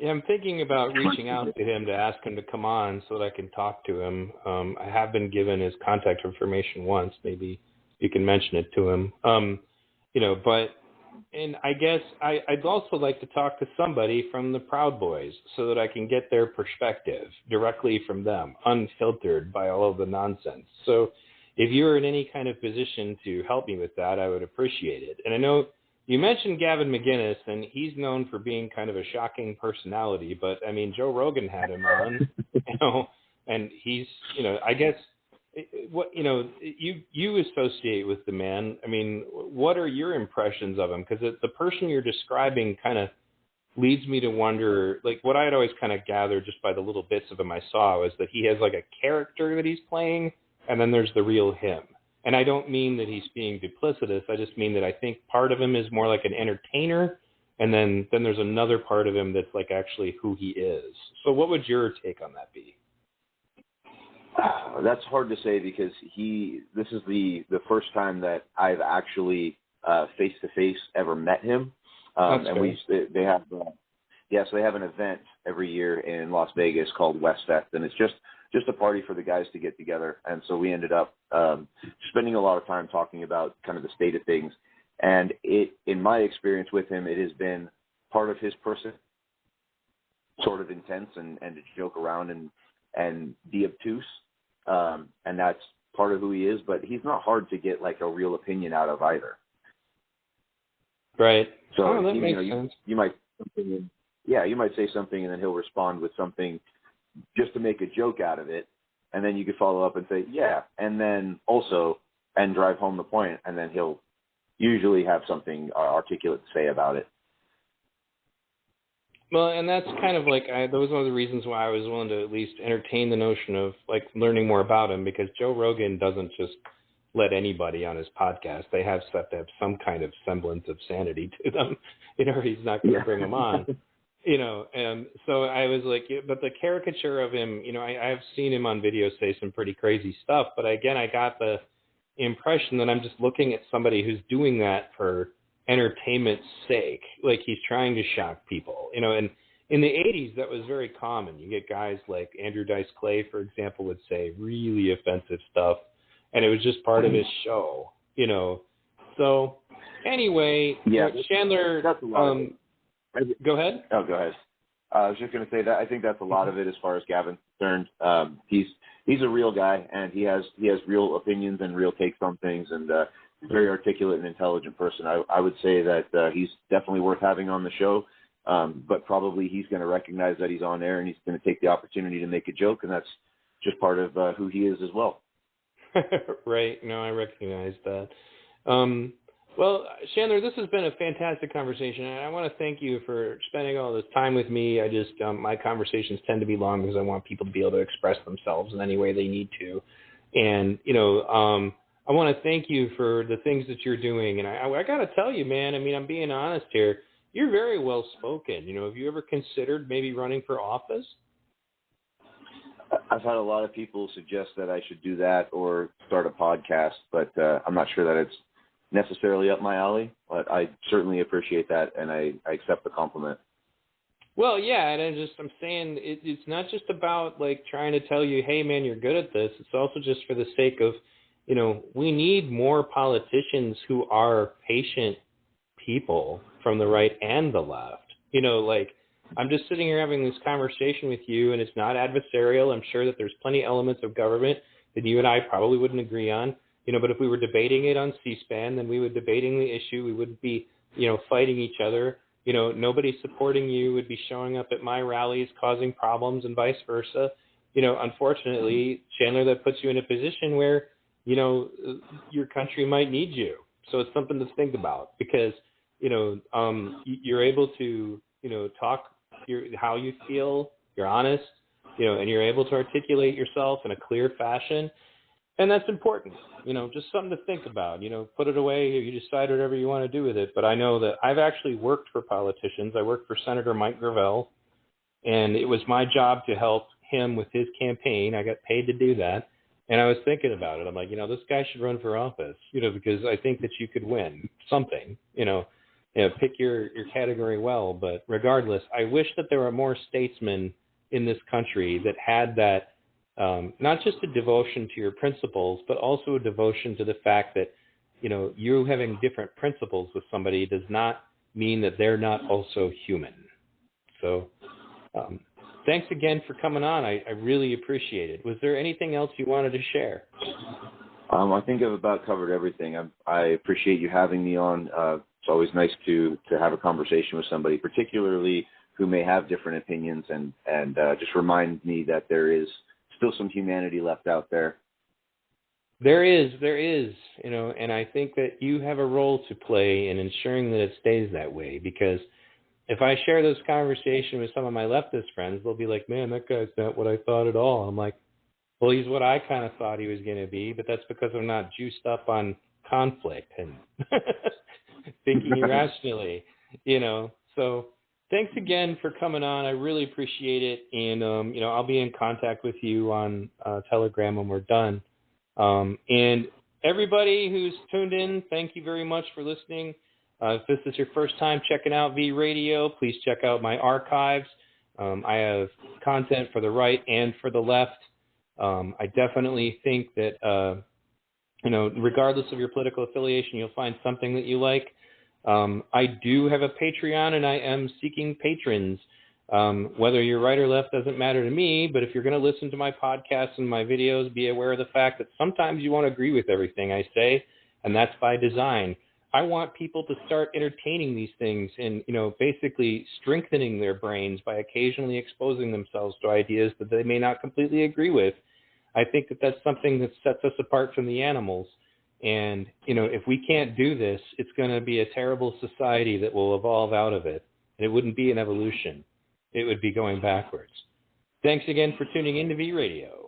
Yeah, I'm thinking about reaching out to him to ask him to come on so that I can talk to him. I have been given his contact information once. Maybe you can mention it to him. And I guess I'd also like to talk to somebody from the Proud Boys so that I can get their perspective directly from them, unfiltered by all of the nonsense. So if you're in any kind of position to help me with that, I would appreciate it. And I know you mentioned Gavin McInnes, and he's known for being kind of a shocking personality, but I mean, Joe Rogan had him on, and he's, I guess, what you associate with the man. I mean, what are your impressions of him? Because the person you're describing kind of leads me to wonder, like what I had always kind of gathered just by the little bits of him I saw was that he has like a character that he's playing, and then there's the real him. And I don't mean that he's being duplicitous. I just mean that I think part of him is more like an entertainer, and then there's another part of him that's like actually who he is. So what would your take on that be? That's hard to say because this is the first time that I've actually face-to-face ever met him. And they have an event every year in Las Vegas called West Fest, and it's just a party for the guys to get together. And so we ended up spending a lot of time talking about kind of the state of things. And in my experience with him, it has been part of his person, sort of intense and to joke around and be obtuse. And that's part of who he is, but he's not hard to get like a real opinion out of either. Right. So that makes sense. You might say something and then he'll respond with something just to make a joke out of it. And then you could follow up and say, yeah. And then also, and drive home the point. And then he'll usually have something articulate to say about it. Well, and that's kind of like, that was one of the reasons why I was willing to at least entertain the notion of like learning more about him, because Joe Rogan doesn't just let anybody on his podcast. They have to have some kind of semblance of sanity to them. He's not going to bring them on. And so I was like, but the caricature of him, I've seen him on video say some pretty crazy stuff, but again, I got the impression that I'm just looking at somebody who's doing that for entertainment's sake. Like he's trying to shock people, and in the 80s, that was very common. You get guys like Andrew Dice Clay, for example, would say really offensive stuff and it was just part of his show, So anyway, Chandler, that's a lot of it. Go ahead. Oh, go ahead. I was just going to say that I think that's a lot of it as far as Gavin's concerned. He's a real guy, and he has real opinions and real takes on things, and he's a very articulate and intelligent person. I would say that he's definitely worth having on the show, but probably he's going to recognize that he's on air, and he's going to take the opportunity to make a joke, and that's just part of who he is as well. Right. No, I recognize that. Well, Chandler, this has been a fantastic conversation, and I want to thank you for spending all this time with me. I just, my conversations tend to be long because I want people to be able to express themselves in any way they need to. And, I want to thank you for the things that you're doing. And I got to tell you, man, I mean, I'm being honest here. You're very well spoken. Have you ever considered maybe running for office? I've had a lot of people suggest that I should do that or start a podcast, but I'm not sure that it's necessarily up my alley, but I certainly appreciate that, and I accept the compliment. Well, yeah, and I'm saying it's not just about like trying to tell you, hey, man, you're good at this. It's also just for the sake of, we need more politicians who are patient people from the right and the left. I'm just sitting here having this conversation with you, and it's not adversarial. I'm sure that there's plenty of elements of government that you and I probably wouldn't agree on. But if we were debating it on C-SPAN, then we would be debating the issue. We wouldn't be, fighting each other. Nobody supporting you would be showing up at my rallies causing problems and vice versa. Unfortunately, Chandler, that puts you in a position where, your country might need you. So it's something to think about because, you're able to, talk how you feel, you're honest, and you're able to articulate yourself in a clear fashion. And that's important, just something to think about, put it away, you decide whatever you want to do with it. But I know that I've actually worked for politicians. I worked for Senator Mike Gravel, and it was my job to help him with his campaign. I got paid to do that. And I was thinking about it. I'm like, this guy should run for office, because I think that you could win something, pick your category well. But regardless, I wish that there were more statesmen in this country that had that, not just a devotion to your principles, but also a devotion to the fact that, you having different principles with somebody does not mean that they're not also human. So thanks again for coming on. I really appreciate it. Was there anything else you wanted to share? I think I've about covered everything. I appreciate you having me on. It's always nice to have a conversation with somebody, particularly who may have different opinions, and just remind me that there is still some humanity left out there. There is, and I think that you have a role to play in ensuring that it stays that way, because if I share this conversation with some of my leftist friends, they'll be like, man, that guy's not what I thought at all. I'm like, well, he's what I kind of thought he was going to be, but that's because I'm not juiced up on conflict and thinking irrationally, So thanks again for coming on. I really appreciate it. And, I'll be in contact with you on Telegram when we're done. And everybody who's tuned in, thank you very much for listening. If this is your first time checking out V Radio, please check out my archives. I have content for the right and for the left. I definitely think that, regardless of your political affiliation, you'll find something that you like. I do have a Patreon, and I am seeking patrons. Whether you're right or left doesn't matter to me, but if you're going to listen to my podcasts and my videos, be aware of the fact that sometimes you won't agree with everything I say, and that's by design. I want people to start entertaining these things and, basically strengthening their brains by occasionally exposing themselves to ideas that they may not completely agree with. I think that that's something that sets us apart from the animals. And, if we can't do this, it's going to be a terrible society that will evolve out of it. And it wouldn't be an evolution. It would be going backwards. Thanks again for tuning in to V Radio.